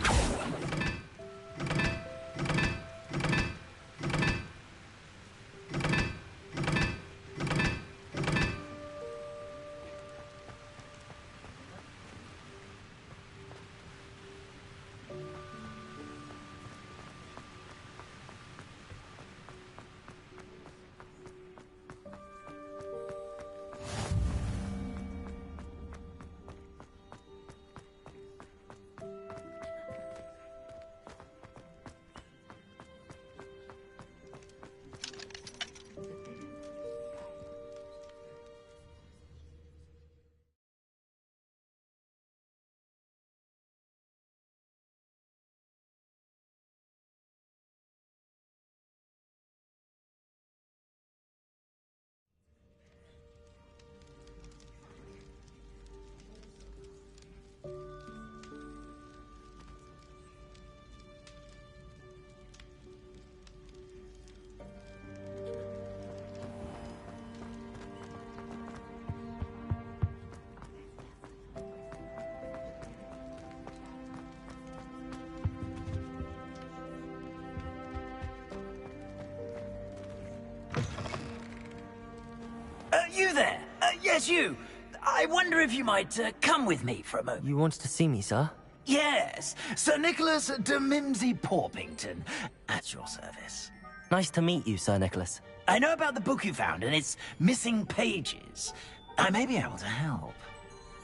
You there? Yes, you. I wonder if you might come with me for a moment. You wanted to see me, sir? Yes, Sir Nicholas de Mimsy Porpington, at your service. Nice to meet you, Sir Nicholas. I know about the book you found and its missing pages. I may be able to help.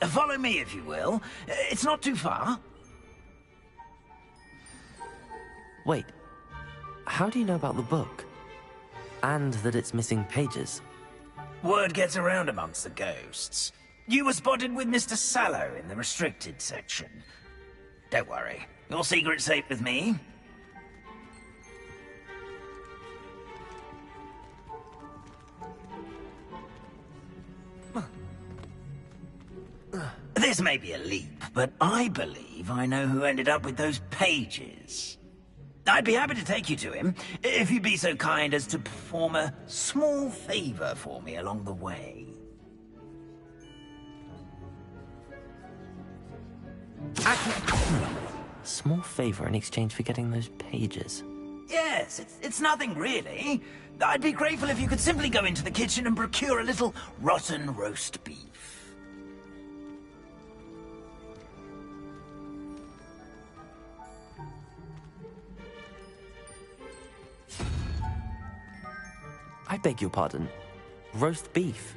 Follow me, if you will. It's not too far. Wait, how do you know about the book? And that it's missing pages? Word gets around amongst the ghosts. You were spotted with Mr. Sallow in the restricted section. Don't worry, your secret's safe with me. This may be a leap, but I believe I know who ended up with those pages. I'd be happy to take you to him, if you'd be so kind as to perform a small favor for me along the way. Small favor in exchange for getting those pages. Yes, it's nothing really. I'd be grateful if you could simply go into the kitchen and procure a little rotten roast beef. I beg your pardon. Roast beef.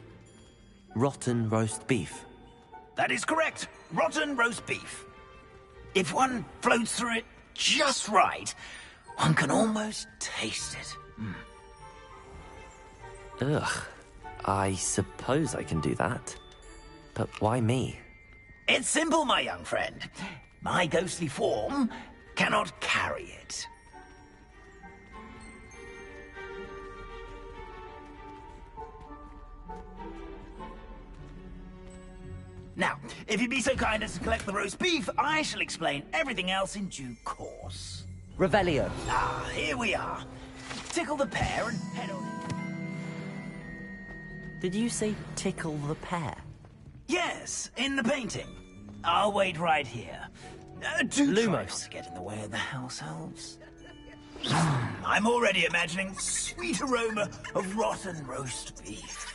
Rotten roast beef. That is correct. Rotten roast beef. If one floats through it just right, one can almost taste it. Ugh. I suppose I can do that. But why me? It's simple, my young friend. My ghostly form cannot carry it. Now, if you'd be so kind as to collect the roast beef, I shall explain everything else in due course. Revelio. Ah, here we are. Tickle the pear and head on in. Did you say tickle the pear? Yes, in the painting. I'll wait right here. Do try not Lumos. to get in the way of the house elves. I'm already imagining the sweet aroma of rotten roast beef.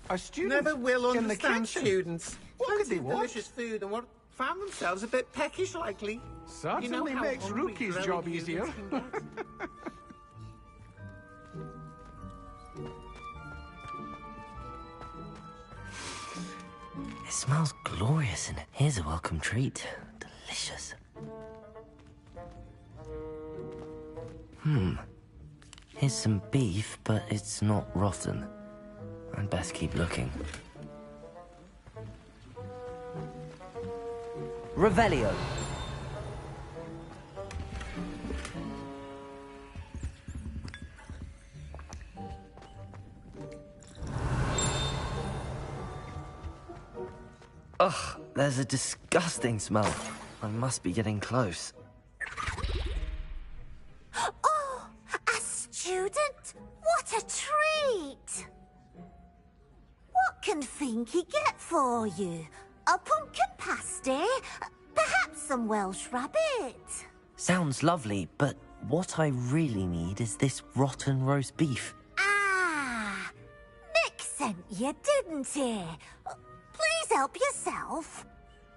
Our students Never will in the understand kitchen. students. What could they Fancy want? delicious food and what found themselves a bit peckish likely. Certainly you know how makes hungry Rookie's growing job humans easier. can get. It smells glorious, and here's a welcome treat. Delicious. Here's some beef, but it's not rotten. I'd best keep looking. Revelio. Ugh, there's a disgusting smell. I must be getting close. student? What a treat! What can Finky get for you? A pumpkin pasty? Perhaps some Welsh rabbit? Sounds lovely, but what I really need is this rotten roast beef. Ah! Nick sent you, didn't he? Please help yourself.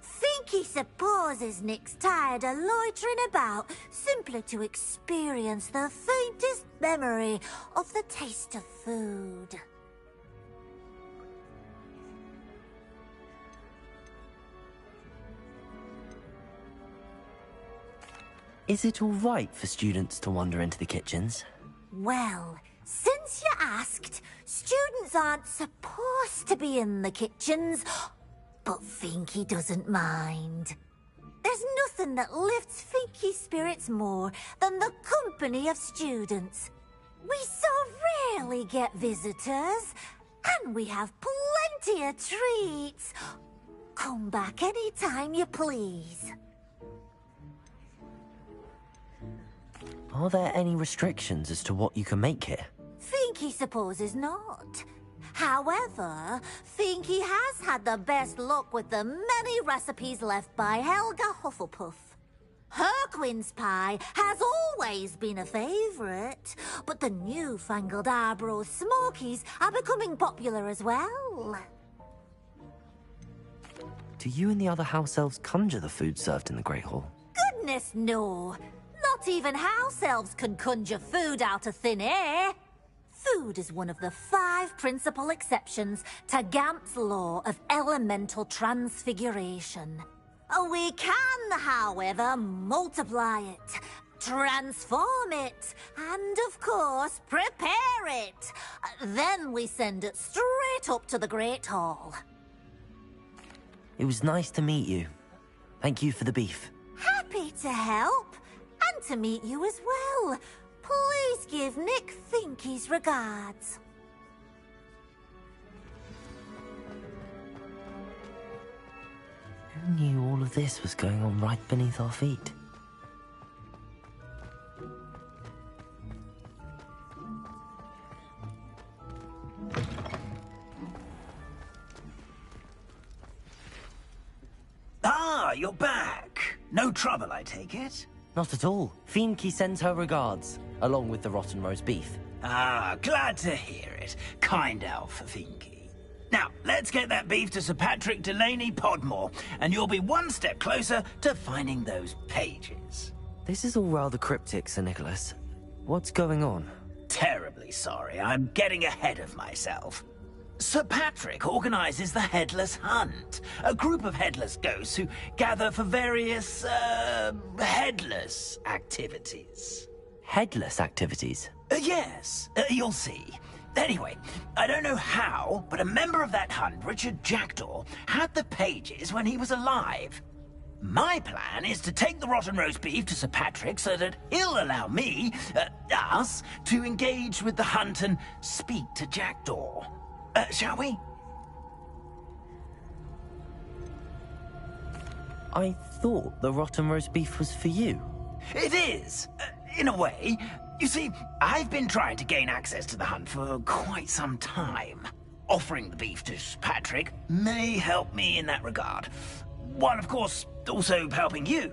Finky supposes Nick's tired of loitering about simply to experience the faintest memory of the taste of food. Is it all right for students to wander into the kitchens? Well, since you asked, students aren't supposed to be in the kitchens, but Finky doesn't mind. There's nothing that lifts Finky's spirits more than the company of students. We so rarely get visitors, and we have plenty of treats. Come back any time you please. Are there any restrictions as to what you can make here? Finky supposes not. However, Finky has had the best luck with the many recipes left by Helga Hufflepuff. Her quince pie has always been a favourite, but the newfangled Arbroath Smokies are becoming popular as well. Do you and the other house elves conjure the food served in the Great Hall? Goodness no! Not even house elves can conjure food out of thin air. Food is one of the 5 principal exceptions to Gamp's law of elemental transfiguration. We can, however, multiply it, transform it, and of course, prepare it. Then we send it straight up to the Great Hall. It was nice to meet you. Thank you for the beef. Happy to help, and to meet you as well. Please give Nick Finky's regards. Who knew all of this was going on right beneath our feet? Ah, you're back. No trouble, I take it? Not at all. Finky sends her regards, along with the rotten roast beef. Ah, glad to hear it. Kind elf, Finky. Now, let's get that beef to Sir Patrick Delaney Podmore, and you'll be one step closer to finding those pages. This is all rather cryptic, Sir Nicholas. What's going on? Terribly sorry, I'm getting ahead of myself. Sir Patrick organizes the Headless Hunt, a group of headless ghosts who gather for various, headless activities. Headless activities? Yes, you'll see. Anyway, I don't know how, but a member of that hunt, Richard Jackdaw, had the pages when he was alive. My plan is to take the rotten roast beef to Sir Patrick so that he'll allow me, us, to engage with the hunt and speak to Jackdaw. Shall we? I thought the rotten roast beef was for you. It is, in a way. You see, I've been trying to gain access to the hunt for quite some time. Offering the beef to Sir Patrick may help me in that regard. While, of course, also helping you.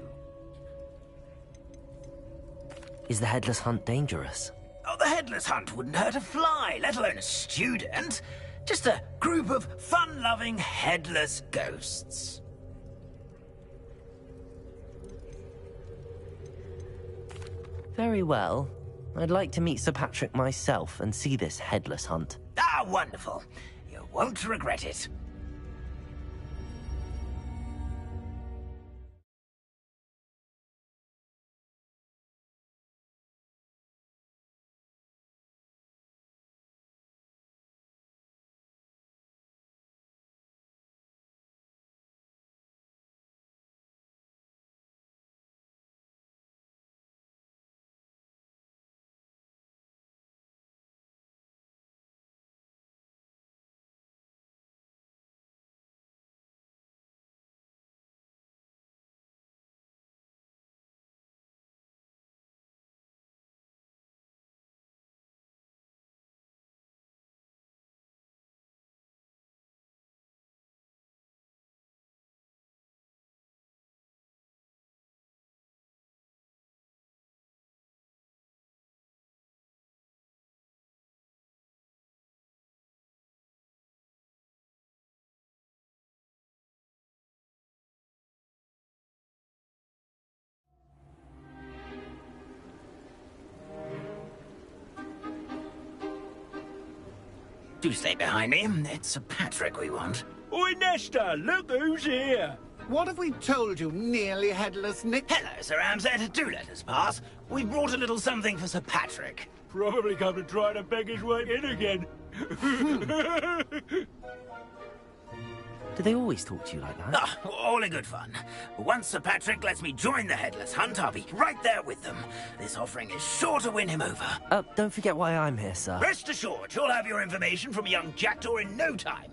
Is the Headless Hunt dangerous? Oh, the Headless Hunt wouldn't hurt a fly, let alone a student. Just a group of fun-loving headless ghosts. Very well. I'd like to meet Sir Patrick myself and see this Headless Hunt. Ah, wonderful. You won't regret it. Do stay behind me. It's Sir Patrick we want. Oi, Nesta, look who's here. What have we told you, nearly headless Nick? Hello, Sir Ramsay. Do let us pass. We brought a little something for Sir Patrick. Probably come to try to beg his way in again. Do they always talk to you like that? Ah, all in good fun. Once Sir Patrick lets me join the Headless Hunt, I'll be right there with them. This offering is sure to win him over. Don't forget why I'm here, sir. Rest assured, you'll have your information from young Jackdaw in no time.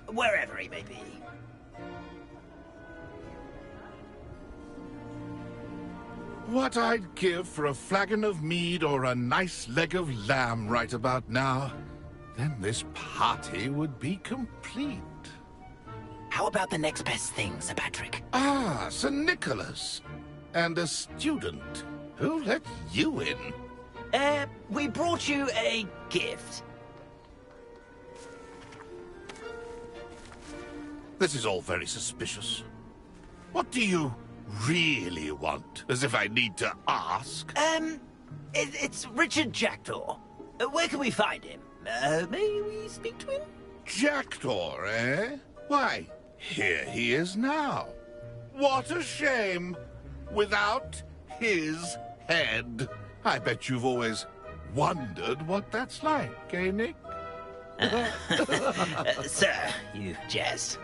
Wherever he may be. What I'd give for a flagon of mead or a nice leg of lamb right about now. Then this party would be complete. How about the next best thing, Sir Patrick? Ah, Sir Nicholas. And a student. Who let you in? We brought you a gift. This is all very suspicious. What do you really want? As if I need to ask. It's Richard Jackdaw. Where can we find him? May we speak to him? Jackdaw, eh? Why, here he is now. What a shame. Without his head. I bet you've always wondered what that's like, eh, Nick? Sir, you jest.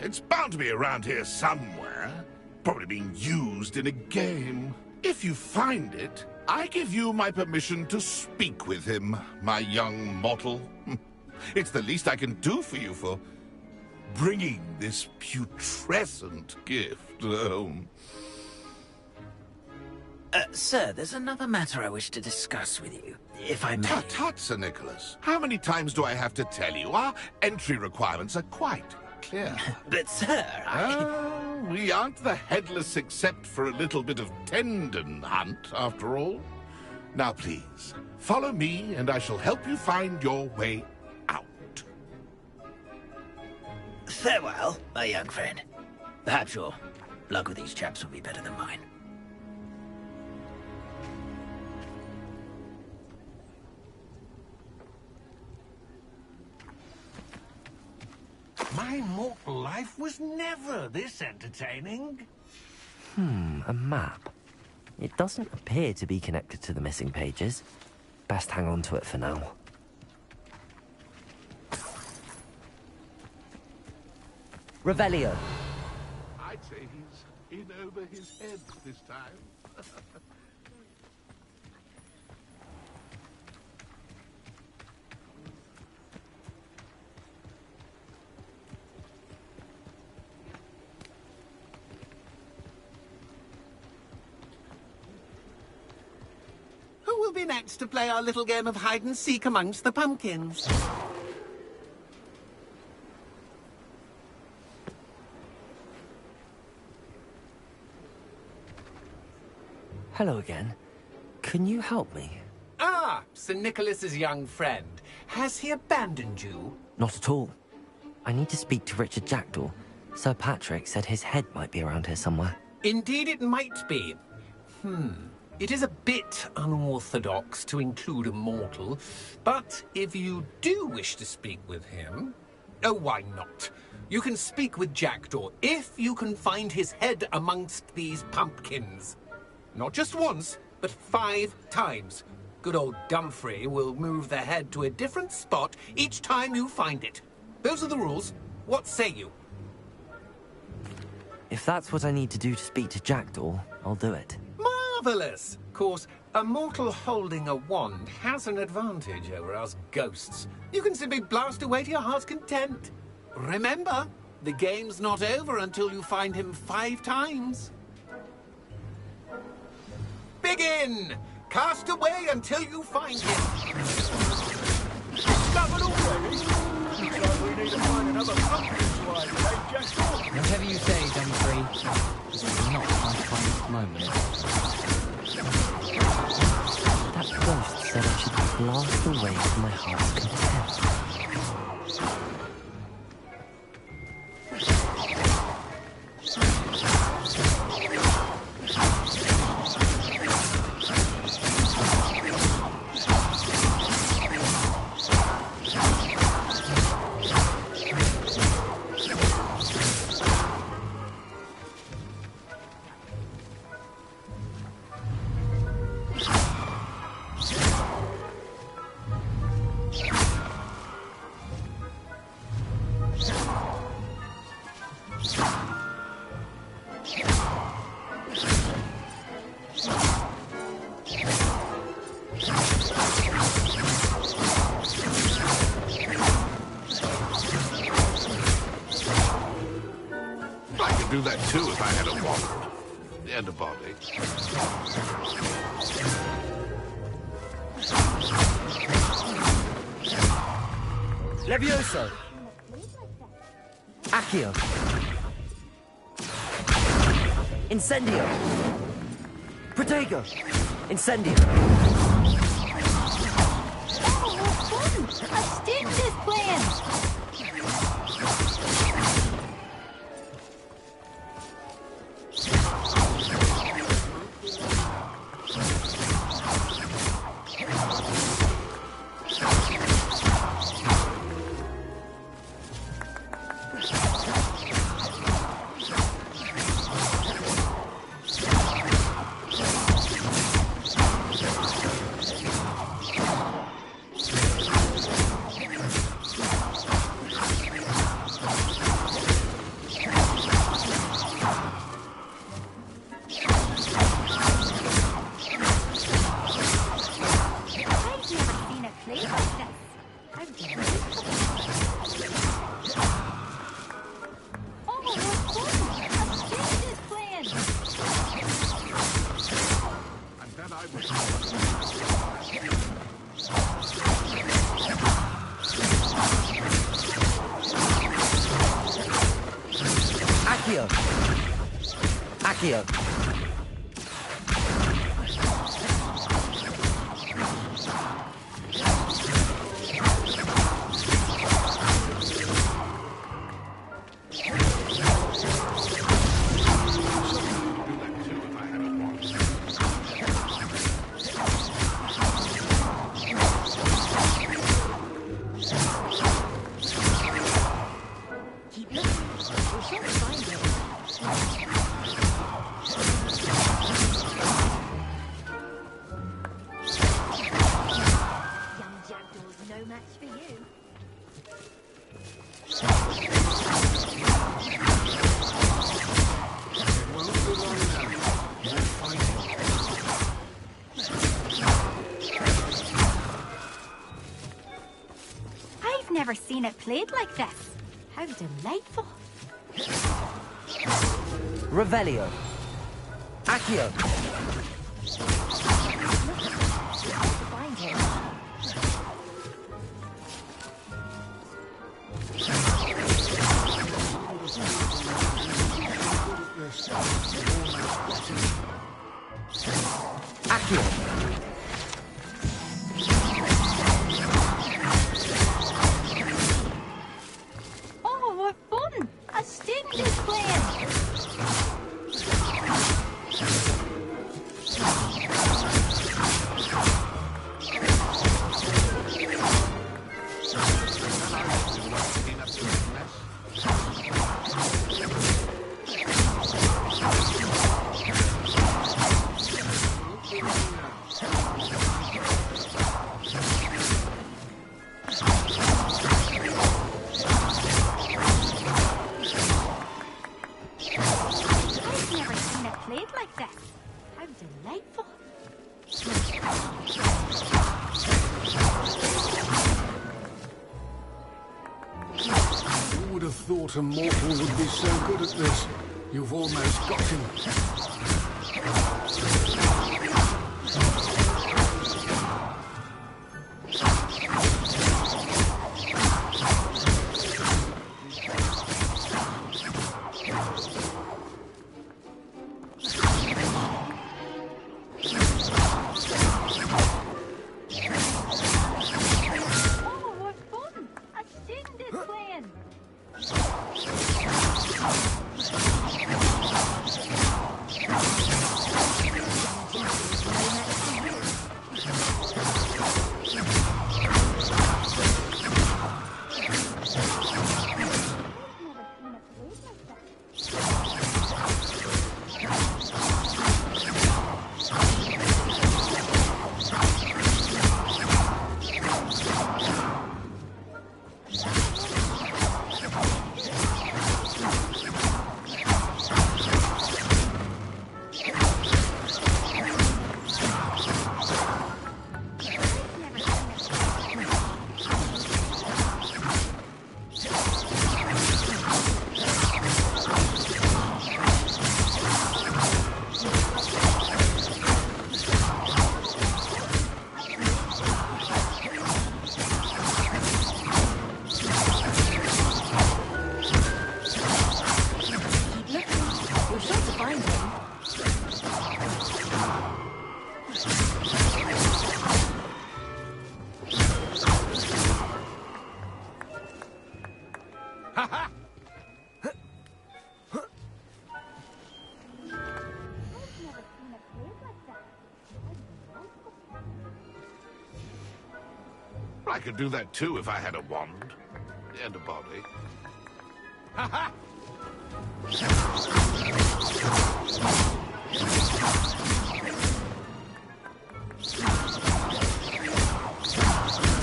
It's bound to be around here somewhere. Probably being used in a game. If you find it, I give you my permission to speak with him, my young mortal. It's the least I can do for you for bringing this putrescent gift home. Sir, there's another matter I wish to discuss with you, if I may. Tut, Sir Nicholas. How many times do I have to tell you? Our entry requirements are quite clear. But, sir, we aren't the headless except for a little bit of tendon hunt, after all. Now, please, follow me, and I shall help you find your way out. Farewell, my young friend. Perhaps your luck with these chaps will be better than mine. My mortal life was never this entertaining. A map. It doesn't appear to be connected to the missing pages. Best hang on to it for now. Revelio. I'd say he's in over his head this time. Who will be next to play our little game of hide-and-seek amongst the pumpkins? Hello again. Can you help me? Ah, Sir Nicholas's young friend. Has he abandoned you? Not at all. I need to speak to Richard Jackdaw. Sir Patrick said his head might be around here somewhere. Indeed it might be. It is a bit unorthodox to include a mortal, but if you do wish to speak with him... Oh, why not? You can speak with Jackdaw if you can find his head amongst these pumpkins. Not just once, but 5 times. Good old Dumfrey will move the head to a different spot each time you find it. Those are the rules. What say you? If that's what I need to do to speak to Jackdaw, I'll do it. Marvellous! Of course, a mortal holding a wand has an advantage over us ghosts. You can simply blast away to your heart's content. Remember, the game's not over until you find him 5 times. Begin! Cast away until you find him. Discovered already? Looks like we need to find another pumpkin to hide, eh, Jackdaw? Whatever you say, Dumfrey. This is not my finest moment. That ghost said I should blast away to my heart's content. do that too if I had a wand. And a body. Levioso! Accio! Incendio! Protego! Incendio! Oh, fun! A stitch is playing! Accio! Never seen it played like this. How delightful. Revelio. Accio. Find him. Accio. A mortal would be so good at this. You've almost got him. I could do that too if I had a wand. And a body. Ha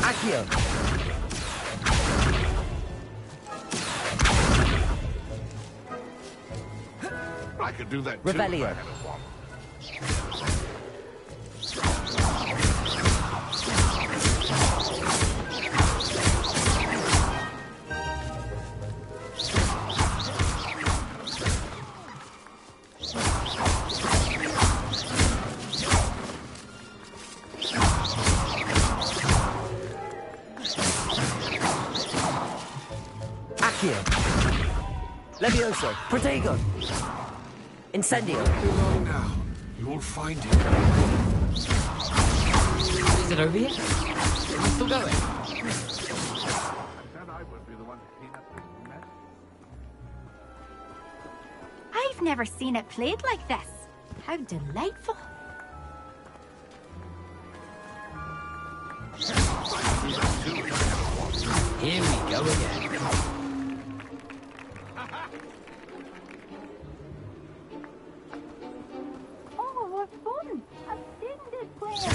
Accio! I could do that too Revelio. if I had a wand. Accio! Levioso! Protego! Incendio! Be long now. You will find it. Is it over yet? Are we still going? I've never seen it played like this. How delightful. Here we go again. Oh, what fun! I've seen this place.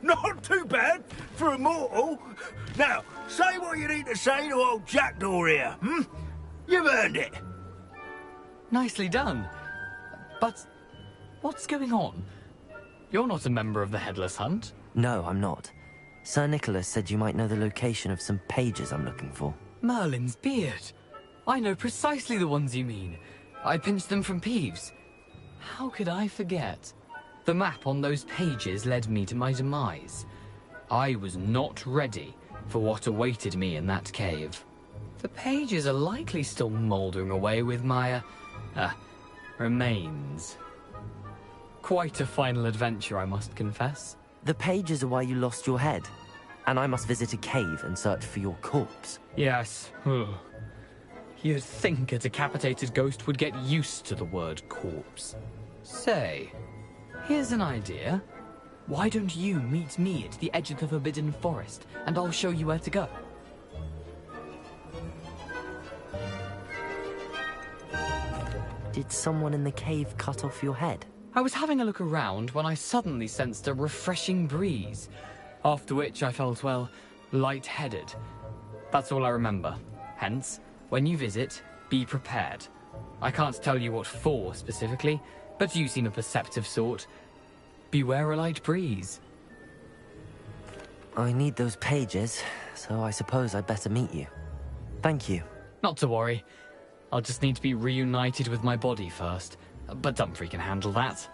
Not too bad for a mortal. Now, say what you need to say to old Jackdaw here, hmm? You've earned it. Nicely done. But what's going on? You're not a member of the Headless Hunt. No, I'm not. Sir Nicholas said you might know the location of some pages I'm looking for. Merlin's beard. I know precisely the ones you mean. I pinched them from Peeves. How could I forget? The map on those pages led me to my demise. I was not ready for what awaited me in that cave. The pages are likely still mouldering away with my, remains. Quite a final adventure, I must confess. The pages are why you lost your head, and I must visit a cave and search for your corpse. Yes. You'd think a decapitated ghost would get used to the word corpse. Say, here's an idea. Why don't you meet me at the edge of the Forbidden Forest, and I'll show you where to go? Did someone in the cave cut off your head? I was having a look around when I suddenly sensed a refreshing breeze, after which I felt, well, lightheaded. That's all I remember. Hence, when you visit, be prepared. I can't tell you what for specifically, but you seem a perceptive sort. Beware a light breeze. I need those pages, so I suppose I'd better meet you. Thank you. Not to worry. I'll just need to be reunited with my body first. But Dumfries can handle that.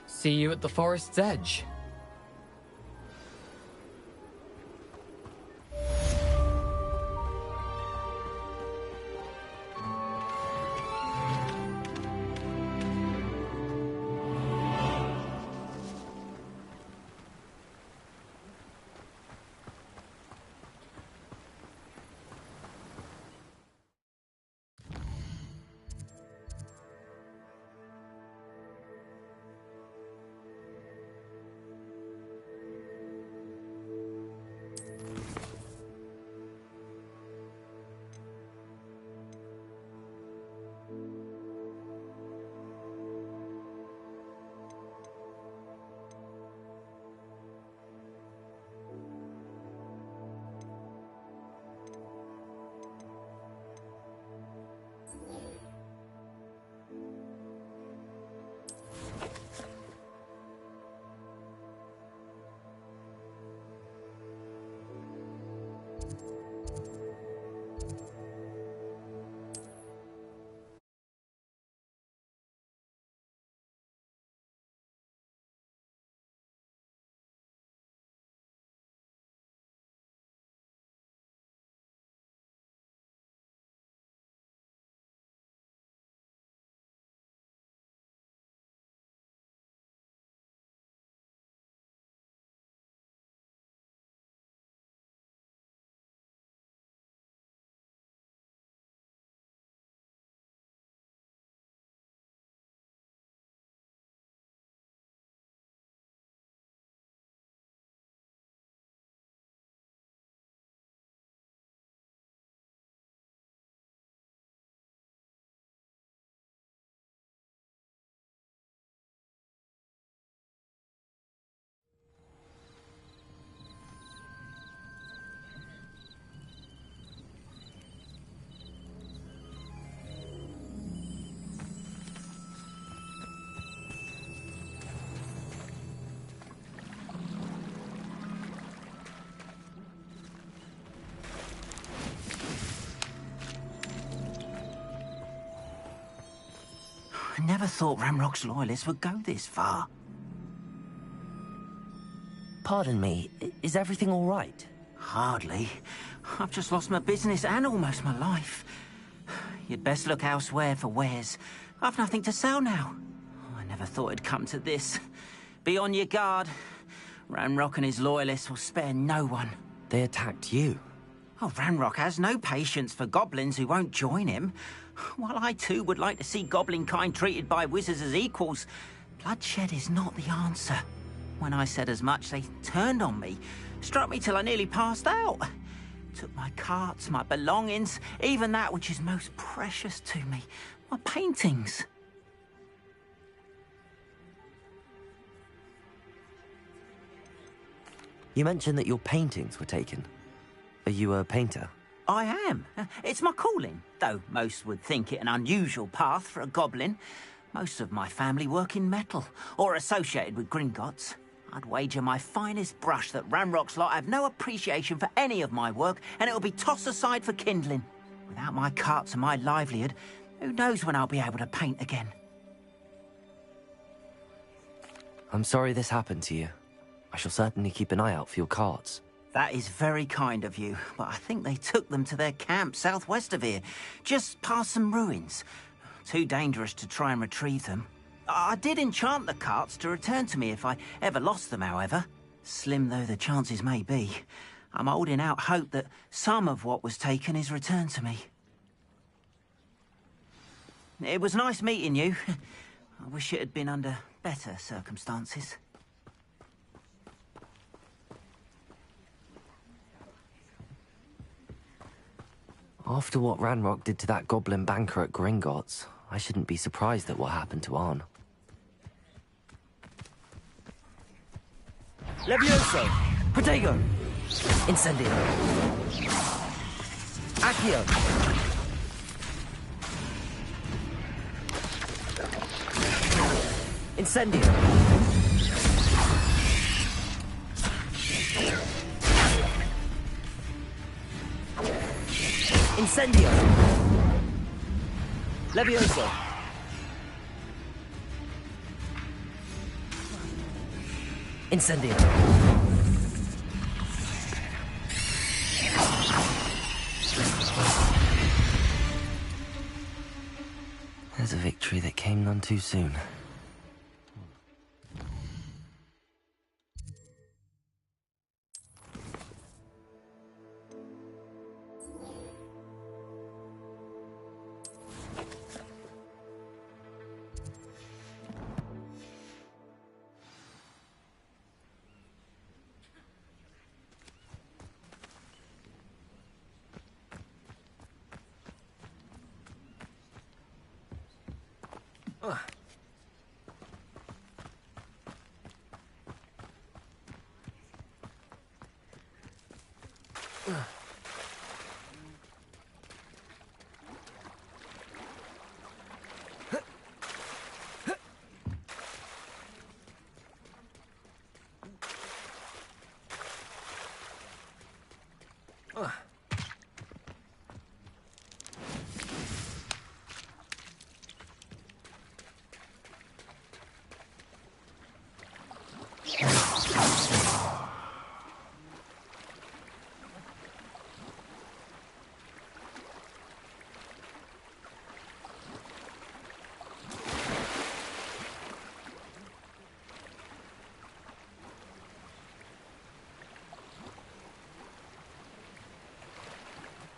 See you at the forest's edge. never thought Ramrock's loyalists would go this far. Pardon me, is everything all right? Hardly. I've just lost my business and almost my life. You'd best look elsewhere for wares. I've nothing to sell now. I never thought it'd come to this. Be on your guard. Ranrock and his loyalists will spare no one. They attacked you? Oh, Ranrock has no patience for goblins who won't join him. While I too would like to see goblin kind treated by wizards as equals, bloodshed is not the answer. When I said as much, they turned on me, struck me till I nearly passed out. Took my carts, my belongings, even that which is most precious to me, my paintings. You mentioned that your paintings were taken. Are you a painter? I am. It's my calling, though most would think it an unusual path for a goblin. Most of my family work in metal, or associated with Gringotts. I'd wager my finest brush that Ranrock's lot have no appreciation for any of my work, and it'll be tossed aside for kindling. Without my carts and my livelihood, who knows when I'll be able to paint again? I'm sorry this happened to you. I shall certainly keep an eye out for your carts. That is very kind of you, but I think they took them to their camp southwest of here, just past some ruins. Too dangerous to try and retrieve them. I did enchant the carts to return to me if I ever lost them, however. Slim though the chances may be, I'm holding out hope that some of what was taken is returned to me. It was nice meeting you. I wish it had been under better circumstances. After what Ranrock did to that goblin banker at Gringotts, I shouldn't be surprised at what happened to Arn. Levioso! Protego! Incendio! Accio! Incendio! Incendio! Levioso! Incendio! There's a victory that came none too soon.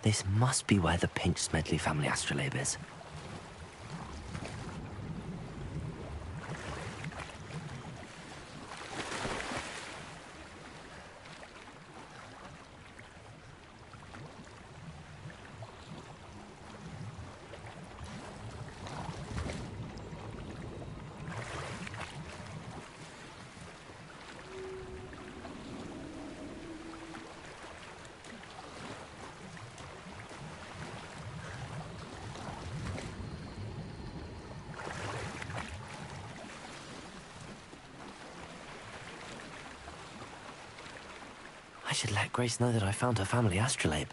This must be where the Pinch Smedley family astrolabe is. I should let Grace know that I found her family astrolabe.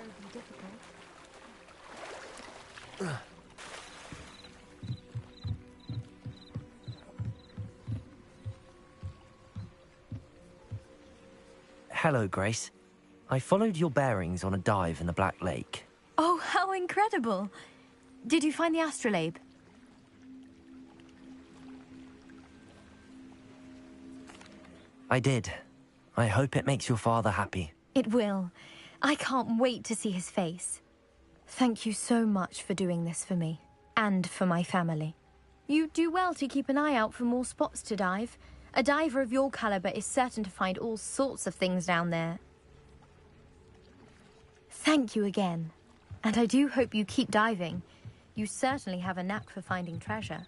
will be difficult. Hello, Grace. I followed your bearings on a dive in the Black Lake. Oh, how incredible! Did you find the astrolabe? I did. I hope it makes your father happy. It will. I can't wait to see his face. Thank you so much for doing this for me, and for my family. You do well to keep an eye out for more spots to dive. A diver of your caliber is certain to find all sorts of things down there. Thank you again. And I do hope you keep diving. You certainly have a knack for finding treasure.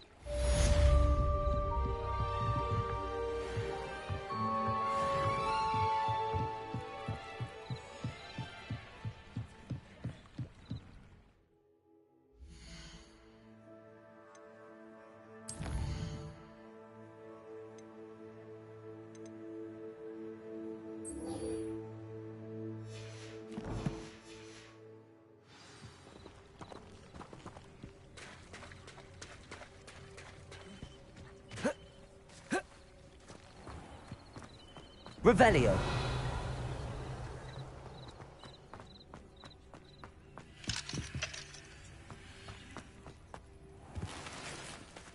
Revelio.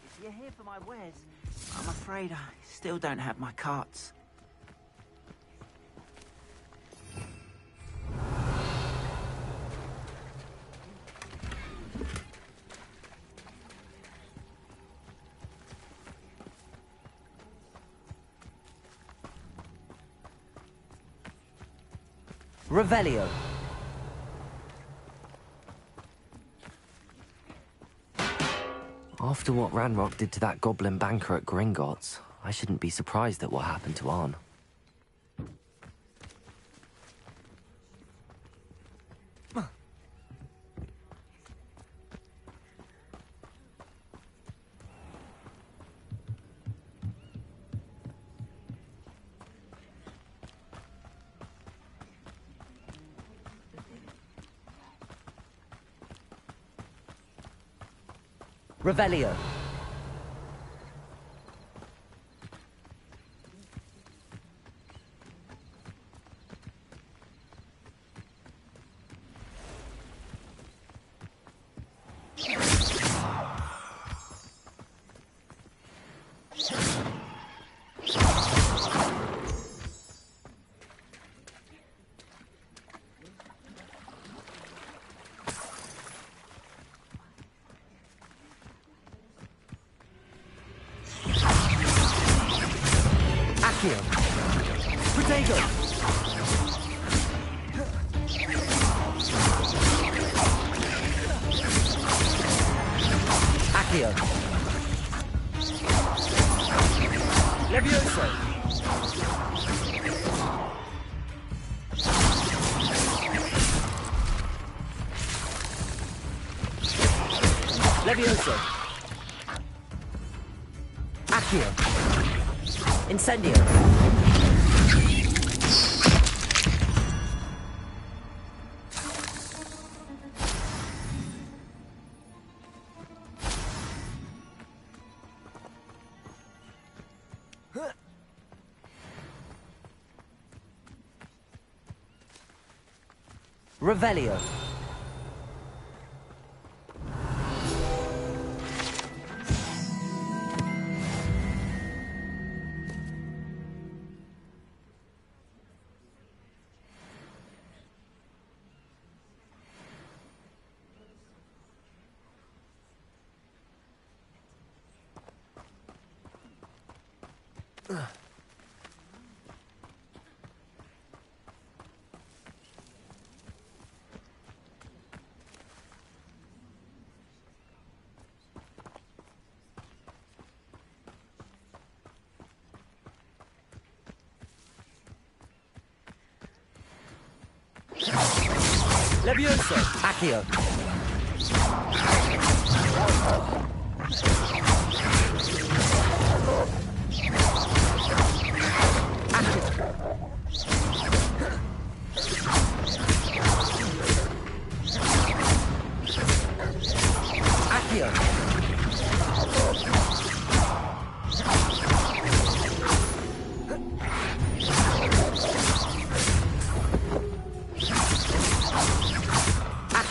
If you're here for my wares, I'm afraid I still don't have my carts. Revelio. After what Ranrock did to that goblin banker at Gringotts, I shouldn't be surprised at what happened to Arn. Revelio. Protego! Accio! Levioso! Levioso! Accio! Incendio! Revelio. Levioso! Accio!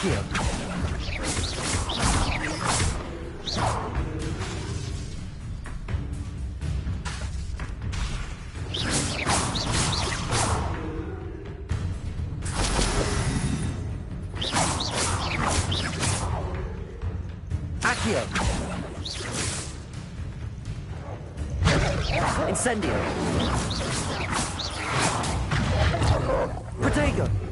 Accio. Accio. Incendio. Protego.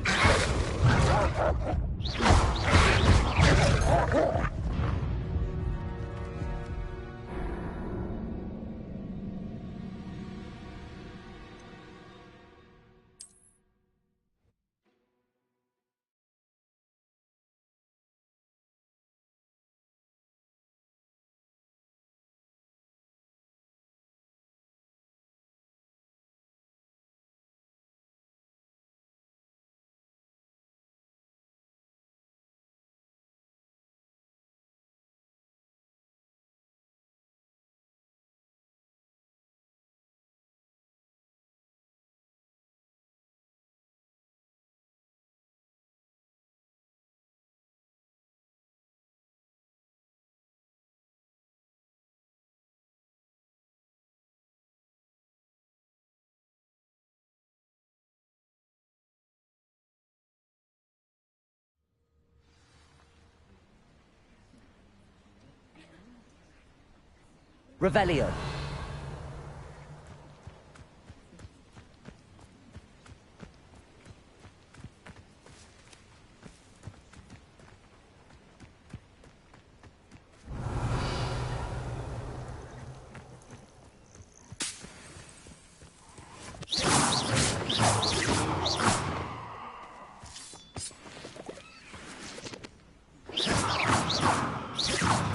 Revelio.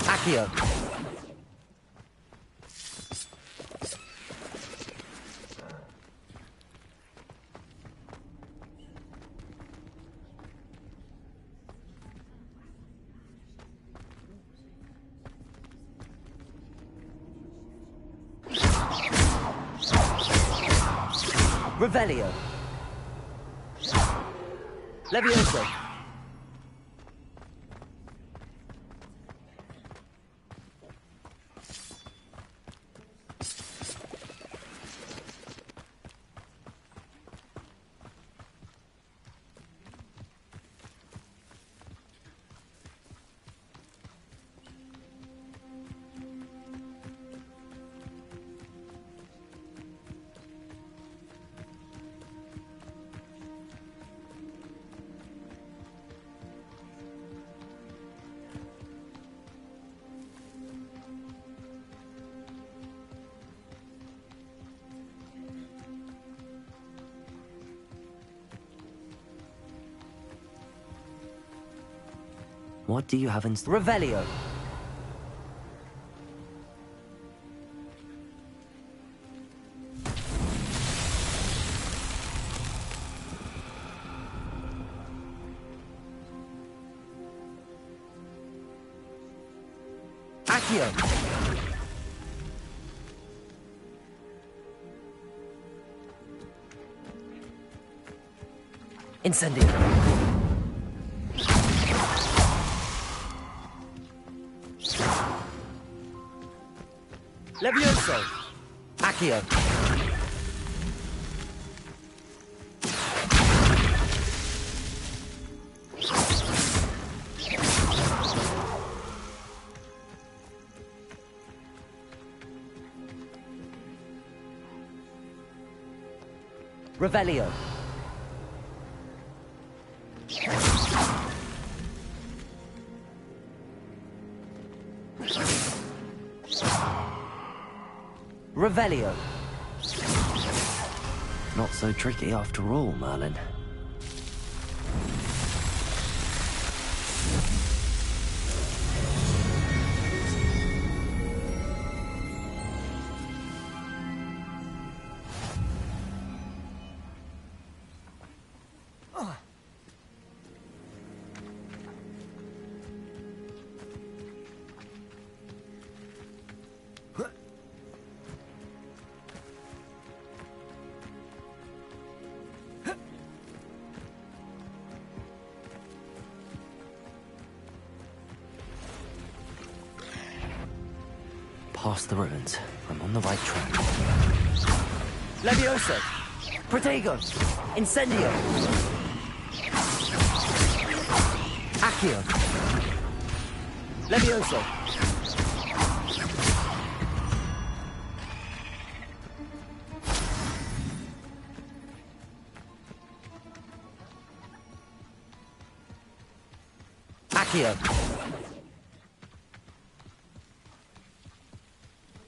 Accio. Revelio. Levioso. What do you have in... Revelio. Accio. Incendio. Levioso. Accio. Revelio. Revelio. Not so tricky after all, Merlin. past the ruins. I'm on the right track. Levioso! Protego! Incendio! Accio! Levioso! Accio!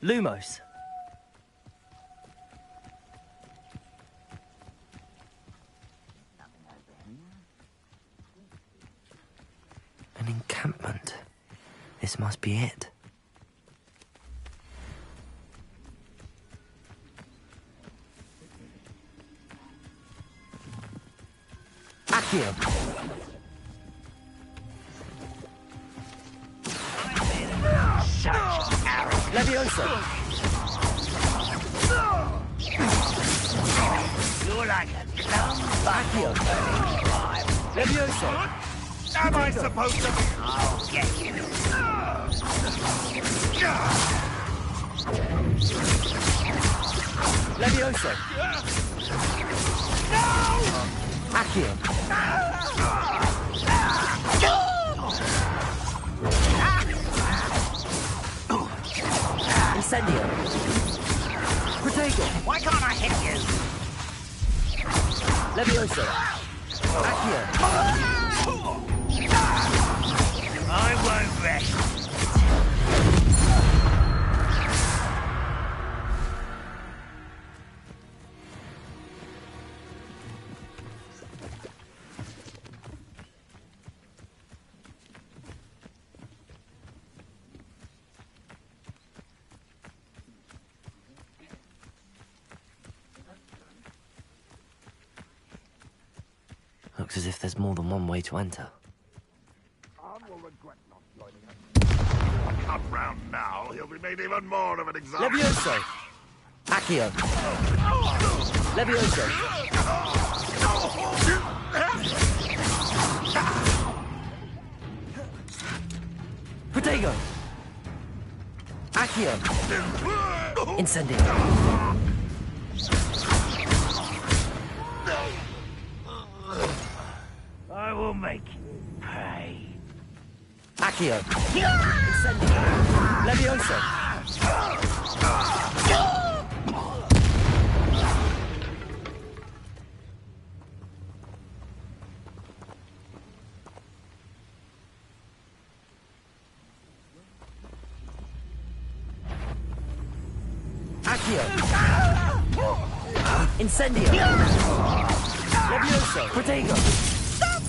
Lumos! An encampment. This must be it. Accio! Levioso! You're like a dumb Accio! Levioso! Am I supposed to be? I'll get you. Levioso! No! Accio! Incendio! Protego! Why can't I hit you? Levioso! Accio! I won't rest. Looks as if there's more than one way to enter. Come round now, he'll be made even more of an example. Levioso! Accio! Levioso! Protego! Accio! Incendio! I will make you pay. Accio! Incendio! Levioso! Accio! Incendio! Levioso! Protego! Stop!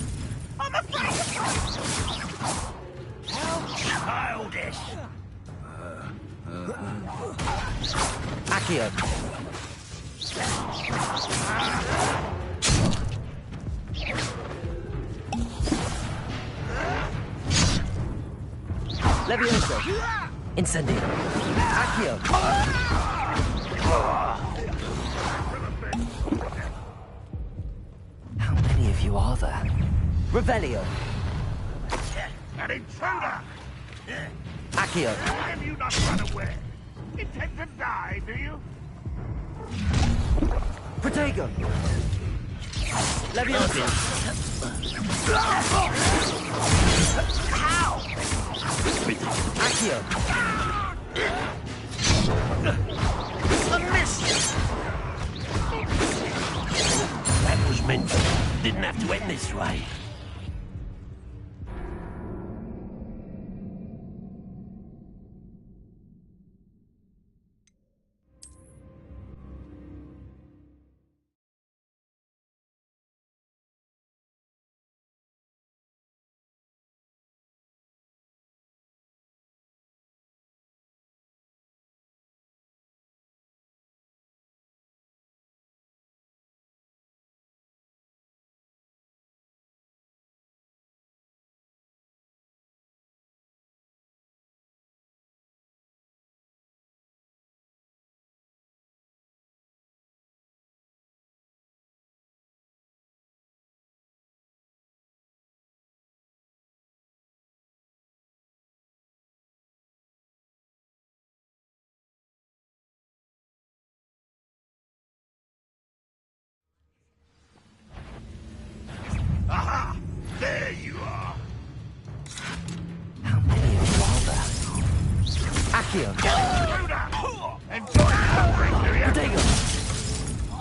I'm afraid! How childish! Accio! Levioso! Incendio! Accio! How many of you are there? Revelio! An intruder! Accio! Why have you not run away? Intend to die, do you? Protego! Levioso! How? Accio! I missed you! That was meant to. Didn't have to end this way. Accio. Enjoy suffering, do you? Protego.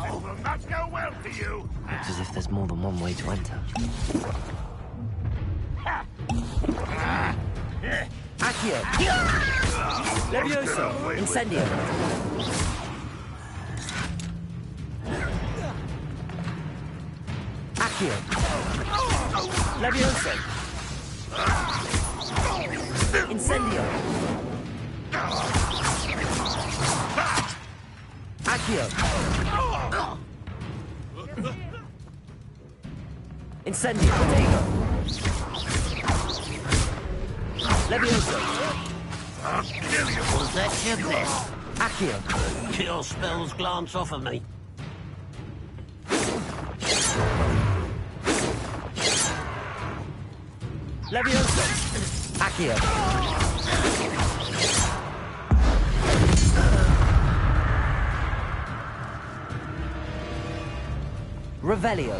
It will not go well for you. Looks as if there's more than one way to enter. Accio. Levioso. Incendio. Accio. Levioso. Incendio. Accio. Incendio. Protego. Levioso. I'll kill you. Was that your best? Accio. Kill spells glance off of me. Levioso. Accio. Revelio.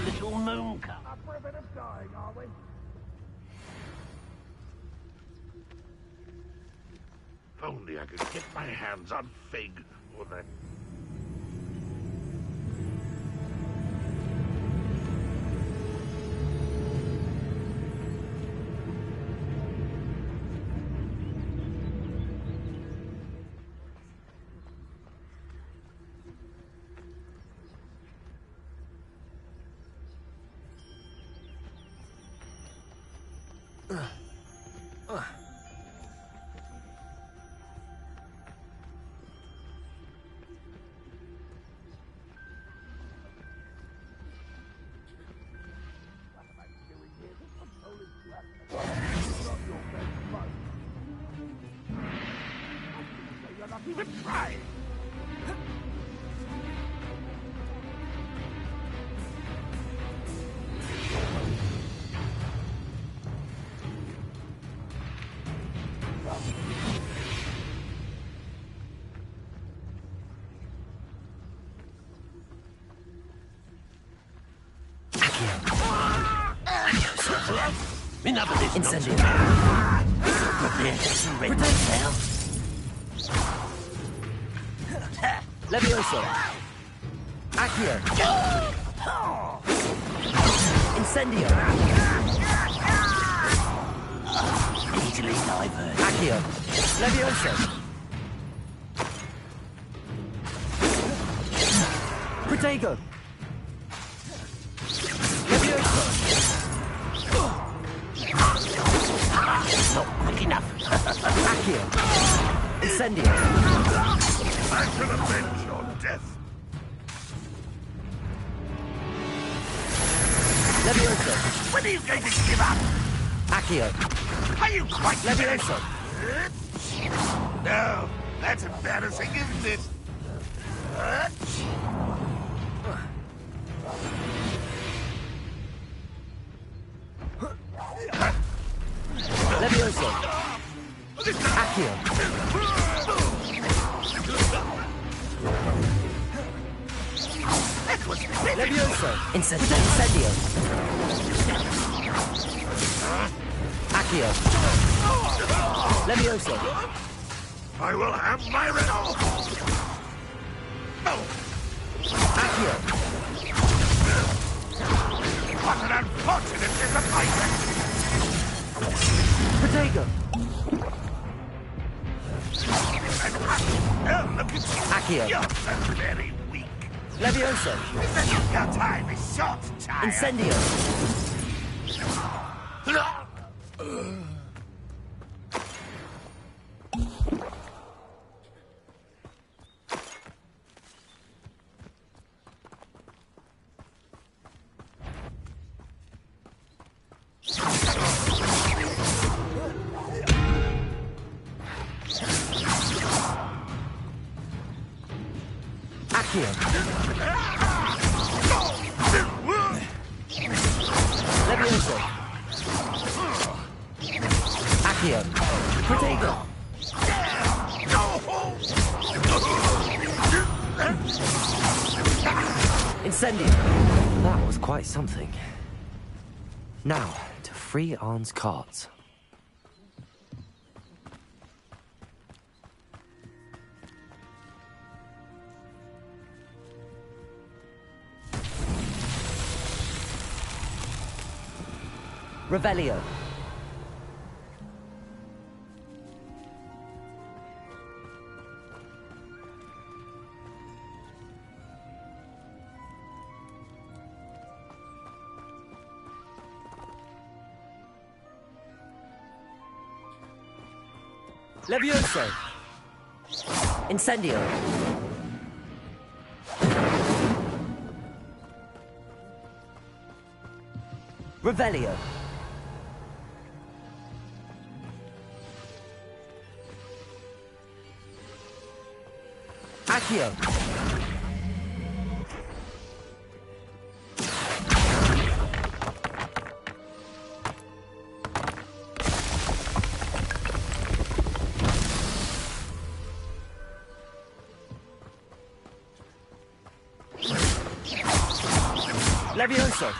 Little moon cup. Up for a bit of dying, are we? If only I could get my hands on Fig or that. Even try. Enough of this Incendio. nonsense. Prepare to surrender now. Levioso. Accio. Incendio. Easily diverted. Accio. Levioso. Protego. Levioso. Not quick enough. Accio. Incendio. I shall avenge your death. Levioso. When are you going to give up? Accio. Are you quite Levioso. No, that's embarrassing, isn't it? Levioso. Accio. That was Levioso. Incendio. Accio. Levioso. I will have my riddle. Accio. What an unfortunate disappointment. Protego. Oh, look at you. Accio. You're so very weak. Levioso. Your time is short, child. Incendio. Accio. Levioso! Accio! Protego! Incendio! That was quite something. Now, to free Arn's carts. Revelio. Levioso. Incendio. Revelio. Accio. Levioso.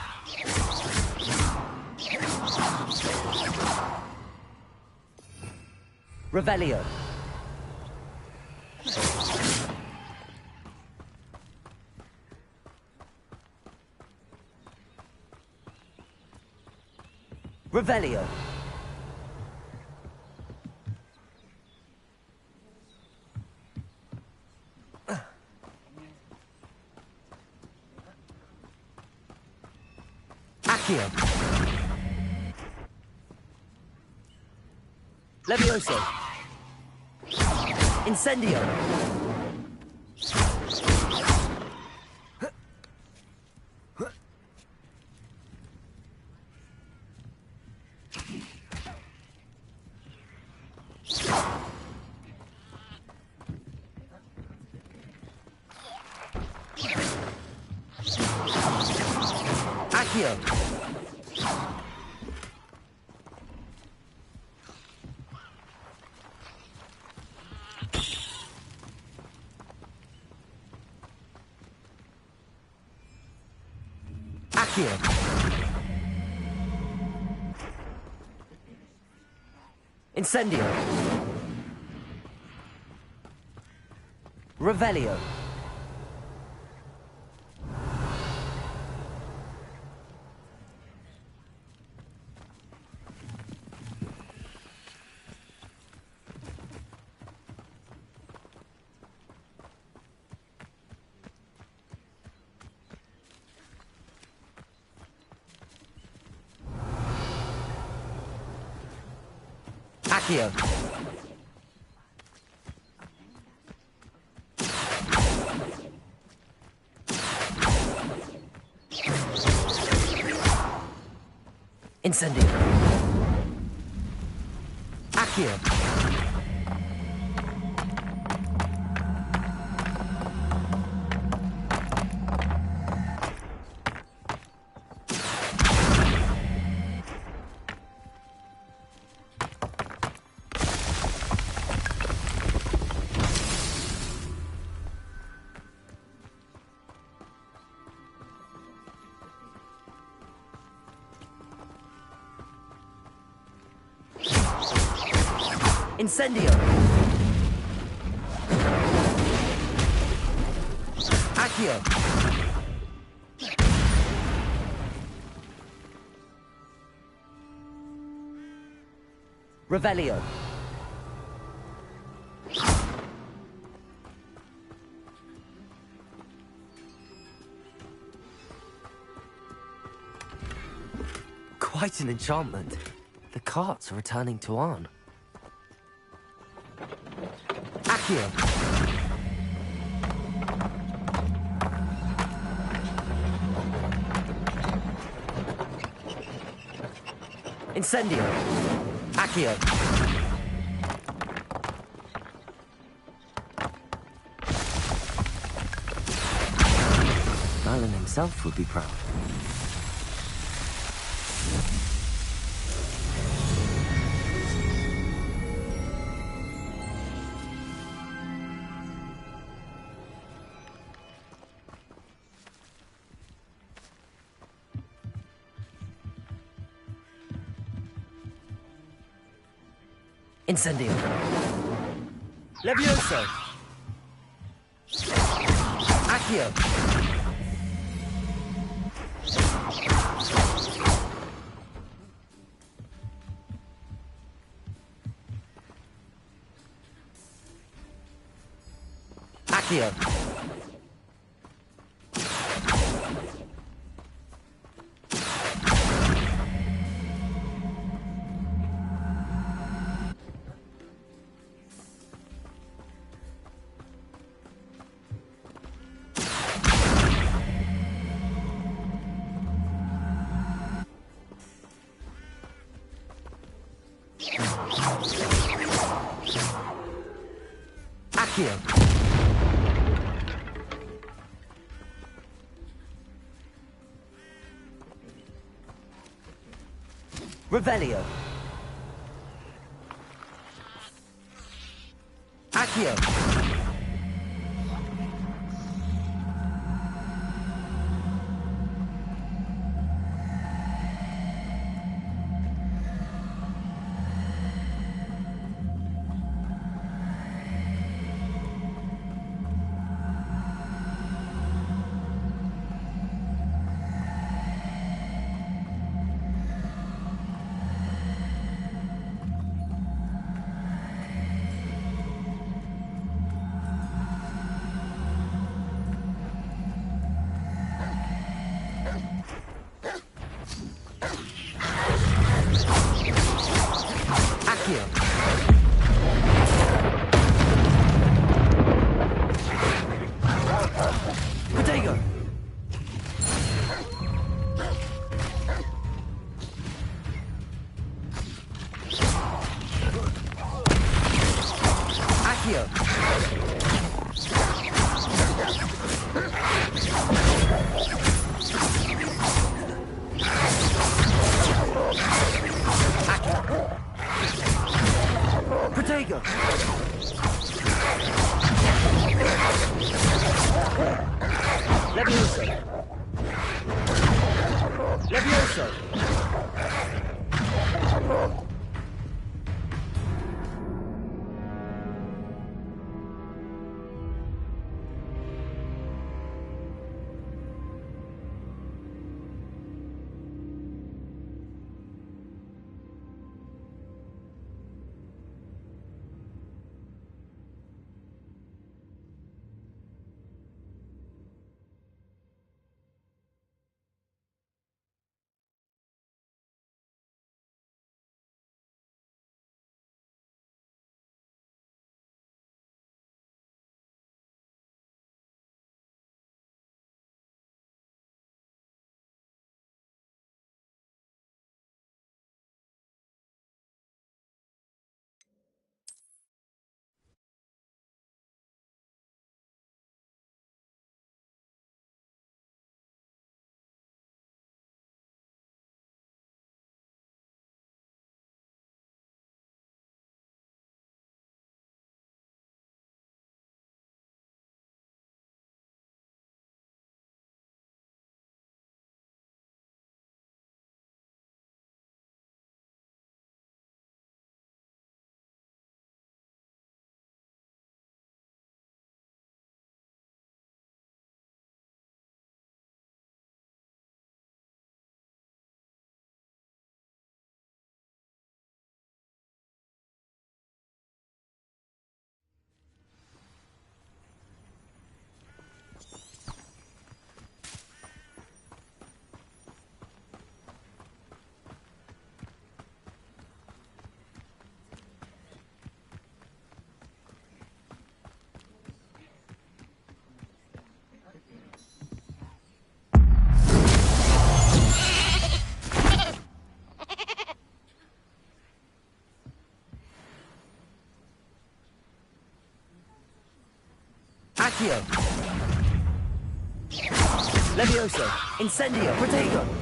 Revelio. Revelio. Accio. Levioso. Incendio. Accio. Accio. Incendio. Revelio. Accio. Incendio. Accio. Incendio. Accio. Revelio. Quite an enchantment. The carts are returning to Arn. Accio. Incendio. Accio. Merlin himself would be proud. Incendio. Levioso. Accio. Accio. Accio. Revelio. Accio. Protego. Accio. Protego. Levioso. Levioso. Accio. Levioso. Incendio. Protego.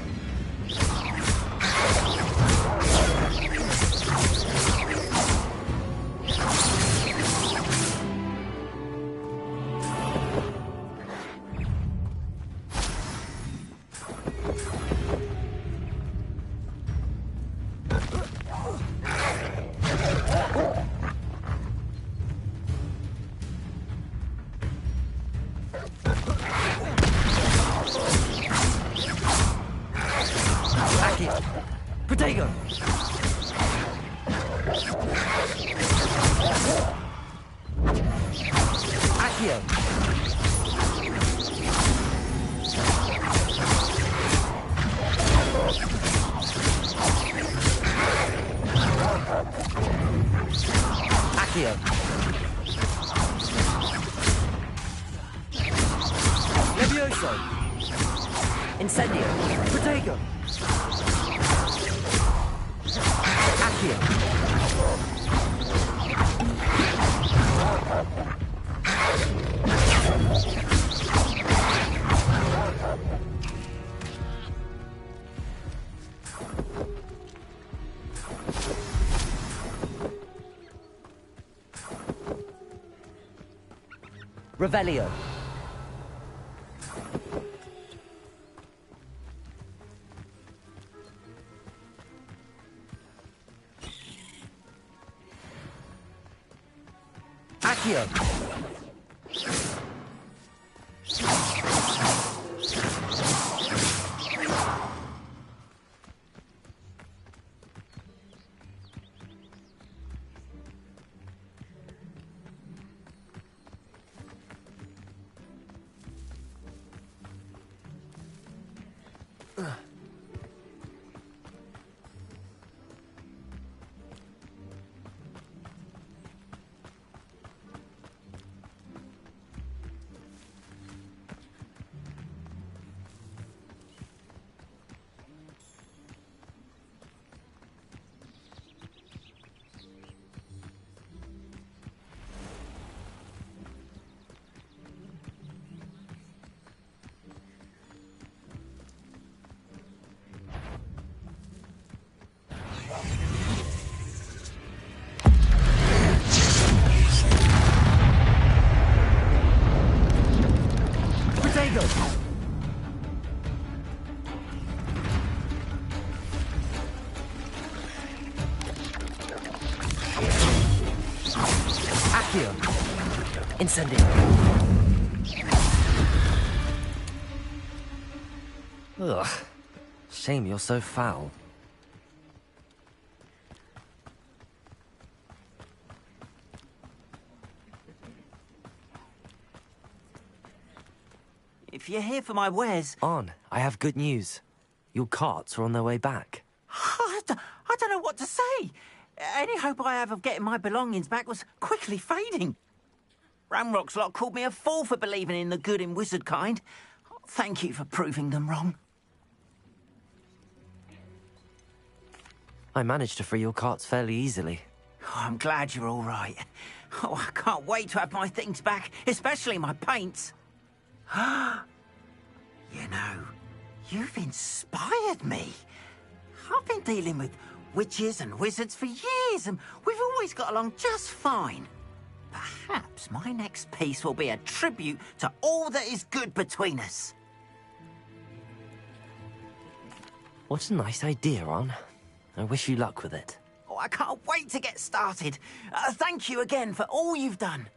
Accio. Levioso. Incendio. Protego. Accio. Revelio. Accio. Accio. Incendio. Ugh. Shame you're so foul. If you're here for my wares... On, I have good news. Your carts are on their way back. I don't know what to say. Any hope I have of getting my belongings back was quickly fading. Ramrock's lot called me a fool for believing in the good in wizard kind. Thank you for proving them wrong. I managed to free your carts fairly easily. Oh, I'm glad you're all right. Oh, I can't wait to have my things back, especially my paints. You know, you've inspired me. I've been dealing with witches and wizards for years, and we've always got along just fine. Perhaps my next piece will be a tribute to all that is good between us. What a nice idea, Ron. I wish you luck with it. Oh, I can't wait to get started. Thank you again for all you've done.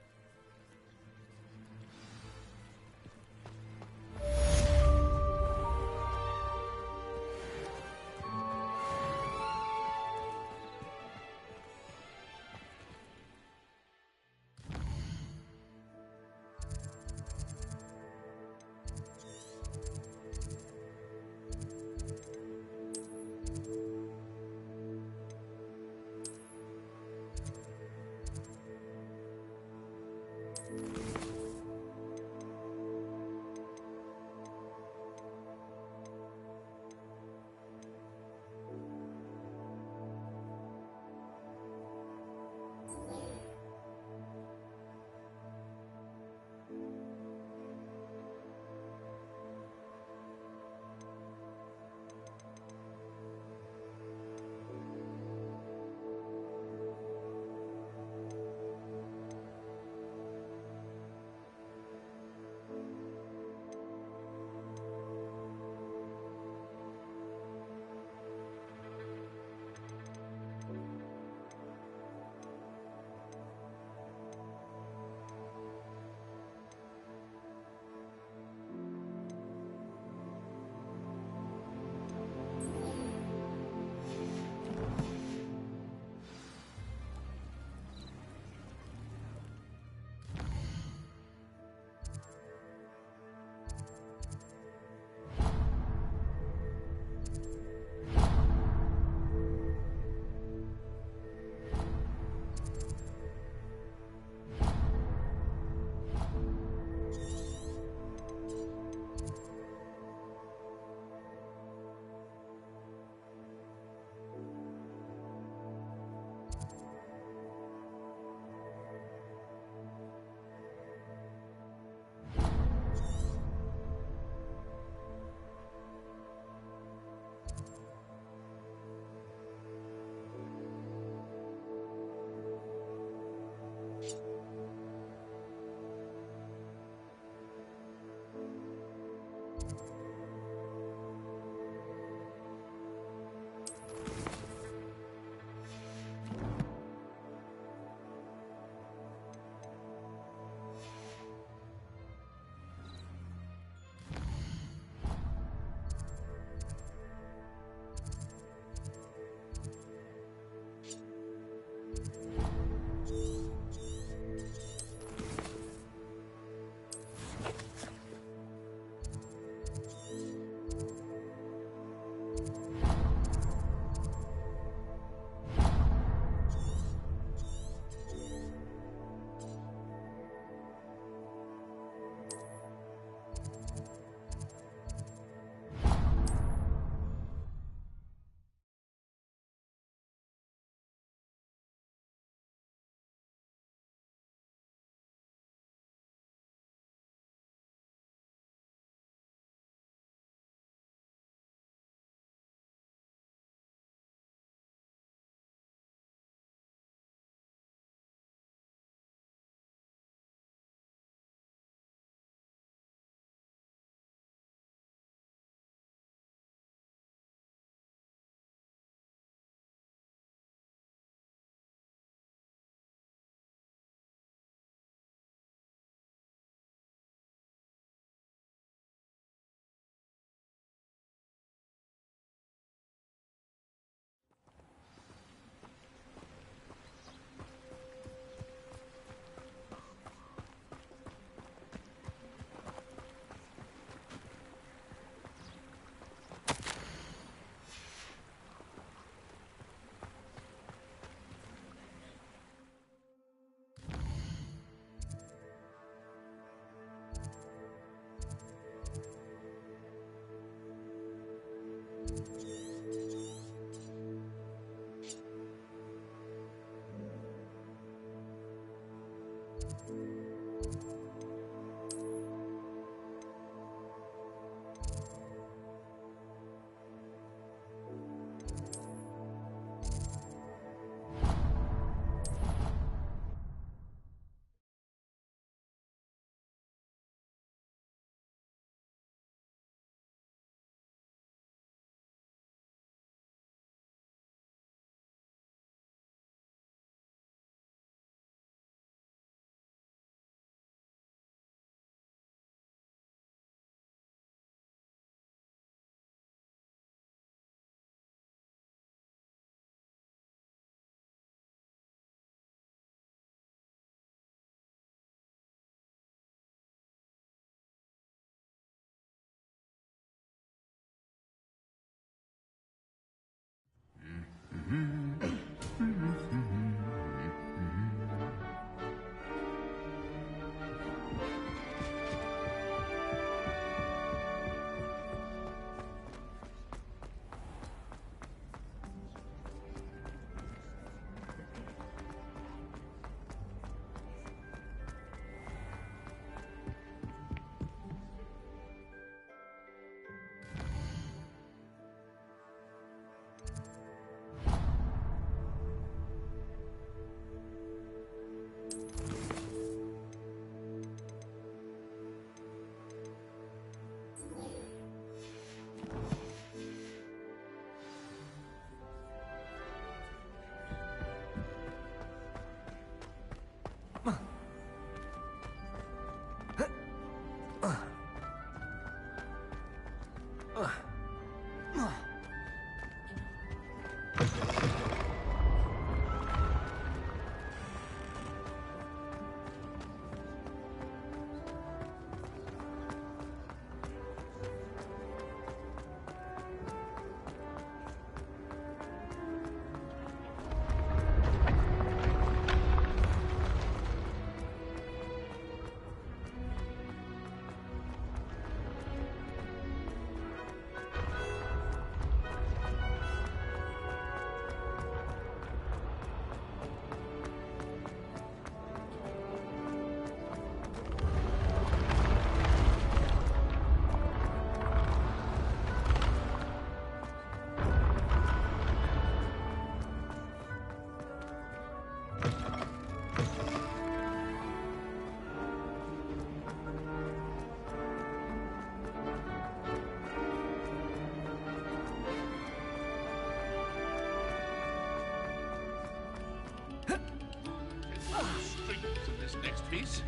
Next piece,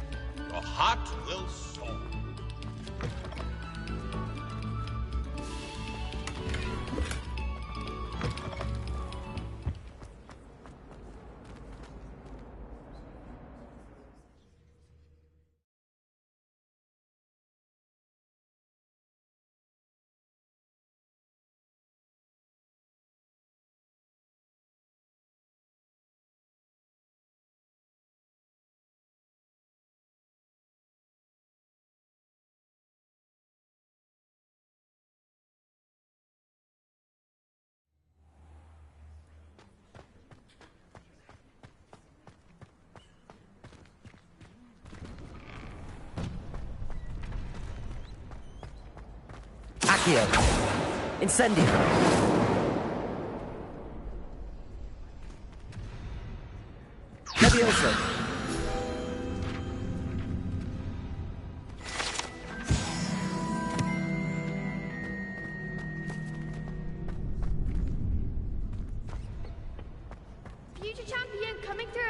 your heart will soar. Accio! Incendio! Levioso! Future champion coming through.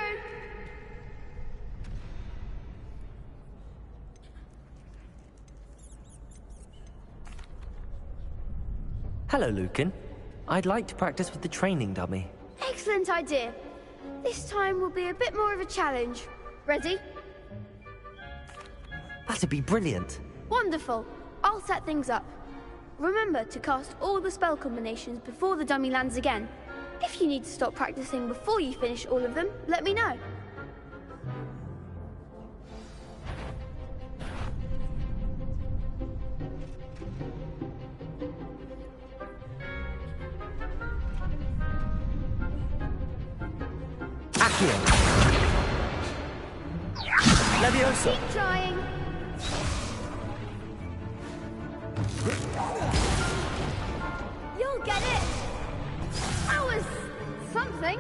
Hello, Lucan. I'd like to practice with the training dummy. Excellent idea. This time will be a bit more of a challenge. Ready? That'd be brilliant. Wonderful. I'll set things up. Remember to cast all the spell combinations before the dummy lands again. If you need to stop practicing before you finish all of them, let me know. Accio. Leviosa. Keep trying. You'll get it. That was something.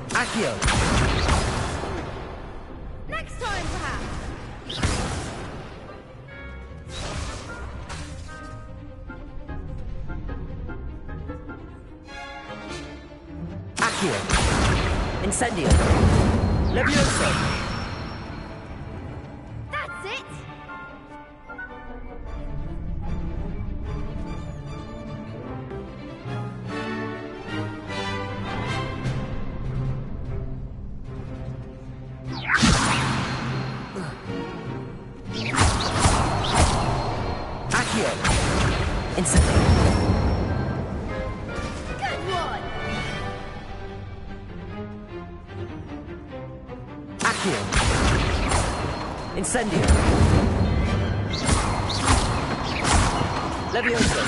Accio. Next time, perhaps. Accio. Incendio. Leviosa. That's it. Accio. Incendio. Good one. Accio. Incendio. Leviosa.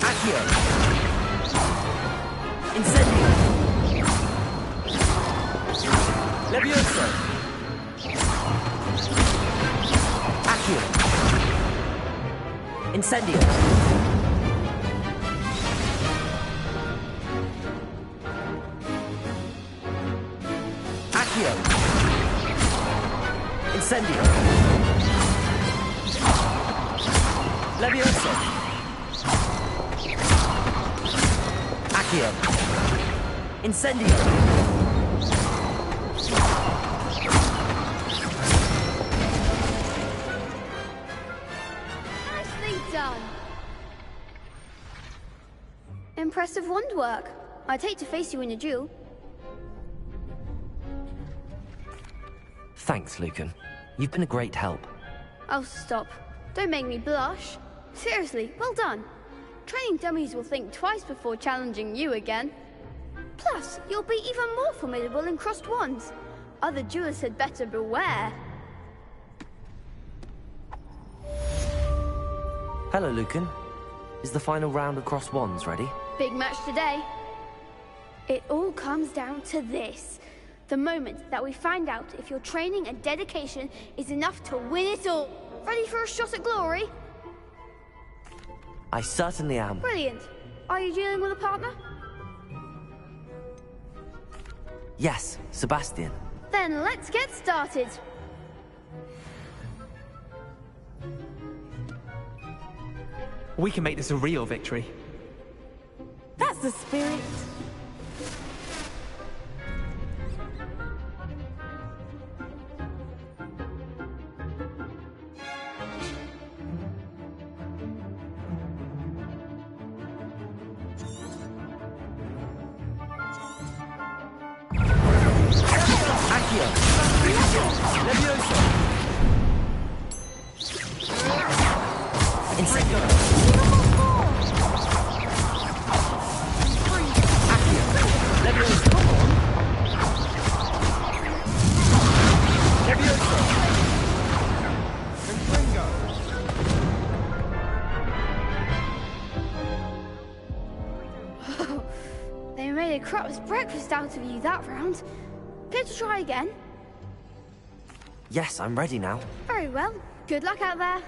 Accio. Incendio. Leviosa. Accio. Incendio. Accio. Incendio. Leviosa. Accio. Incendio. Nicely done. Impressive wand work. I'd hate to face you in a duel. Thanks, Lucan. You've been a great help. Oh, stop. Don't make me blush. Seriously, well done. Training dummies will think twice before challenging you again. Plus, you'll be even more formidable in crossed wands. Other duelists had better beware. Hello, Lucan. Is the final round of crossed wands ready? Big match today. It all comes down to this. The moment that we find out if your training and dedication is enough to win it all. Ready for a shot at glory? I certainly am. Brilliant. Are you dealing with a partner? Yes, Sebastian. Then let's get started. We can make this a real victory. That's the spirit. Accio. Leviosa. Incendio. Accio. Leviosa. Leviosa. They made a crap's breakfast out of you that round. Care to try again? Yes, I'm ready now. Very well. Good luck out there.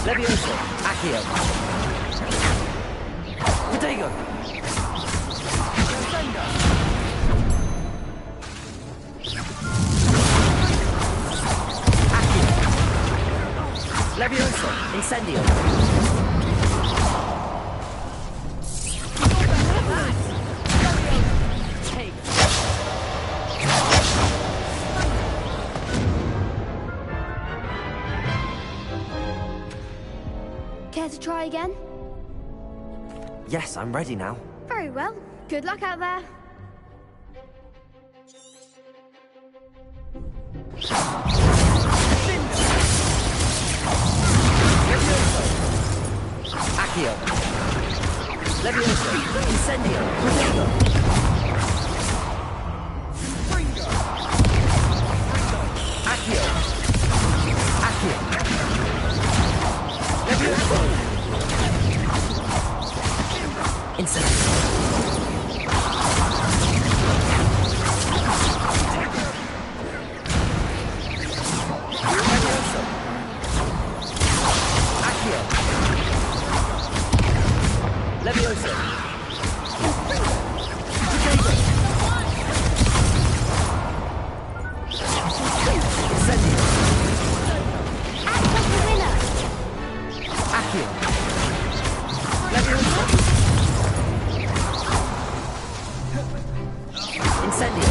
Leviosa. Accio. Protego. Leviosa. Incendio. Care to try again? Yes, I'm ready now. Very well. Good luck out there. Accio. Levioso. Incendio. Protego. Fringo. Accio. Accio. Levioso. Incendio. Levioso. Accio. Levioso. Protego. Incendio. Accio. Levioso. Incendio.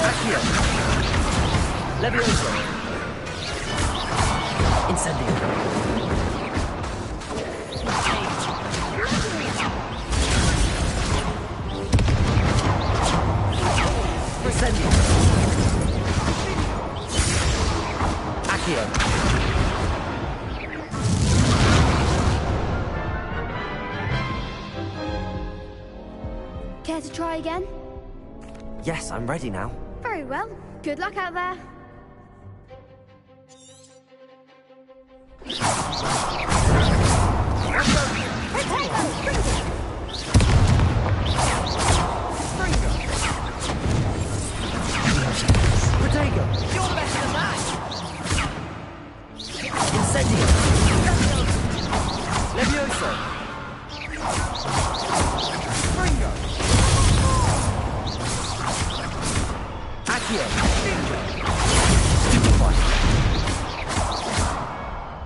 Accio. Levioso. Incendio. Incendio. Accio. Care to try again? Yes, I'm ready now. Very well. Good luck out there. Protego. You're better than that. Incendio. Levioso. Fringo. Accio.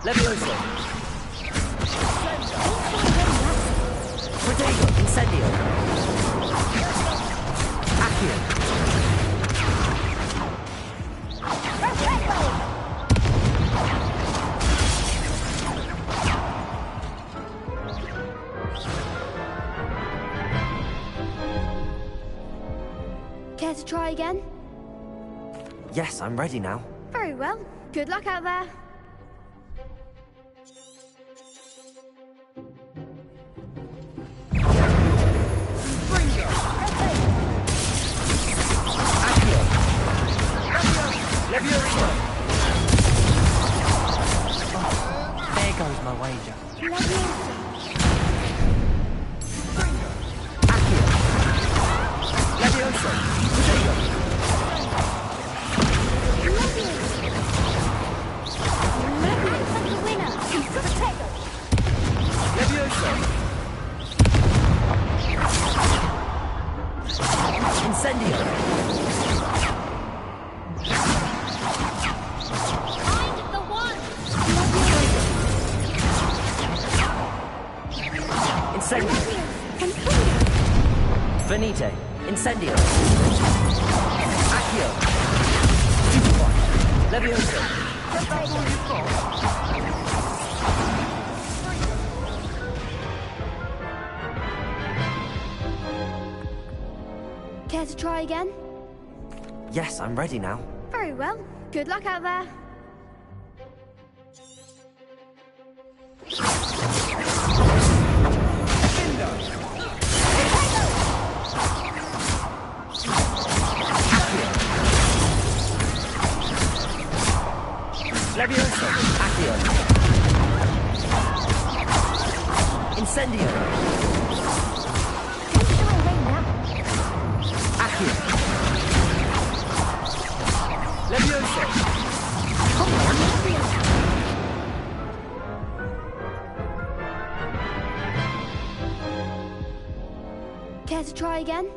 Levioso. Protego. Incendio. Accio. Care to try again? Yes, I'm ready now. Very well. Good luck out there. Levioso. There goes my wager. Accio. Levioso. Protego. Levioso. Incendio. Incendio. Venite. Incendio. Accio. Levioso. Care to try again? Yes, I'm ready now. Very well. Good luck out there. Levioso. Accio. Incendio. Accio. Levioso. Care to try again?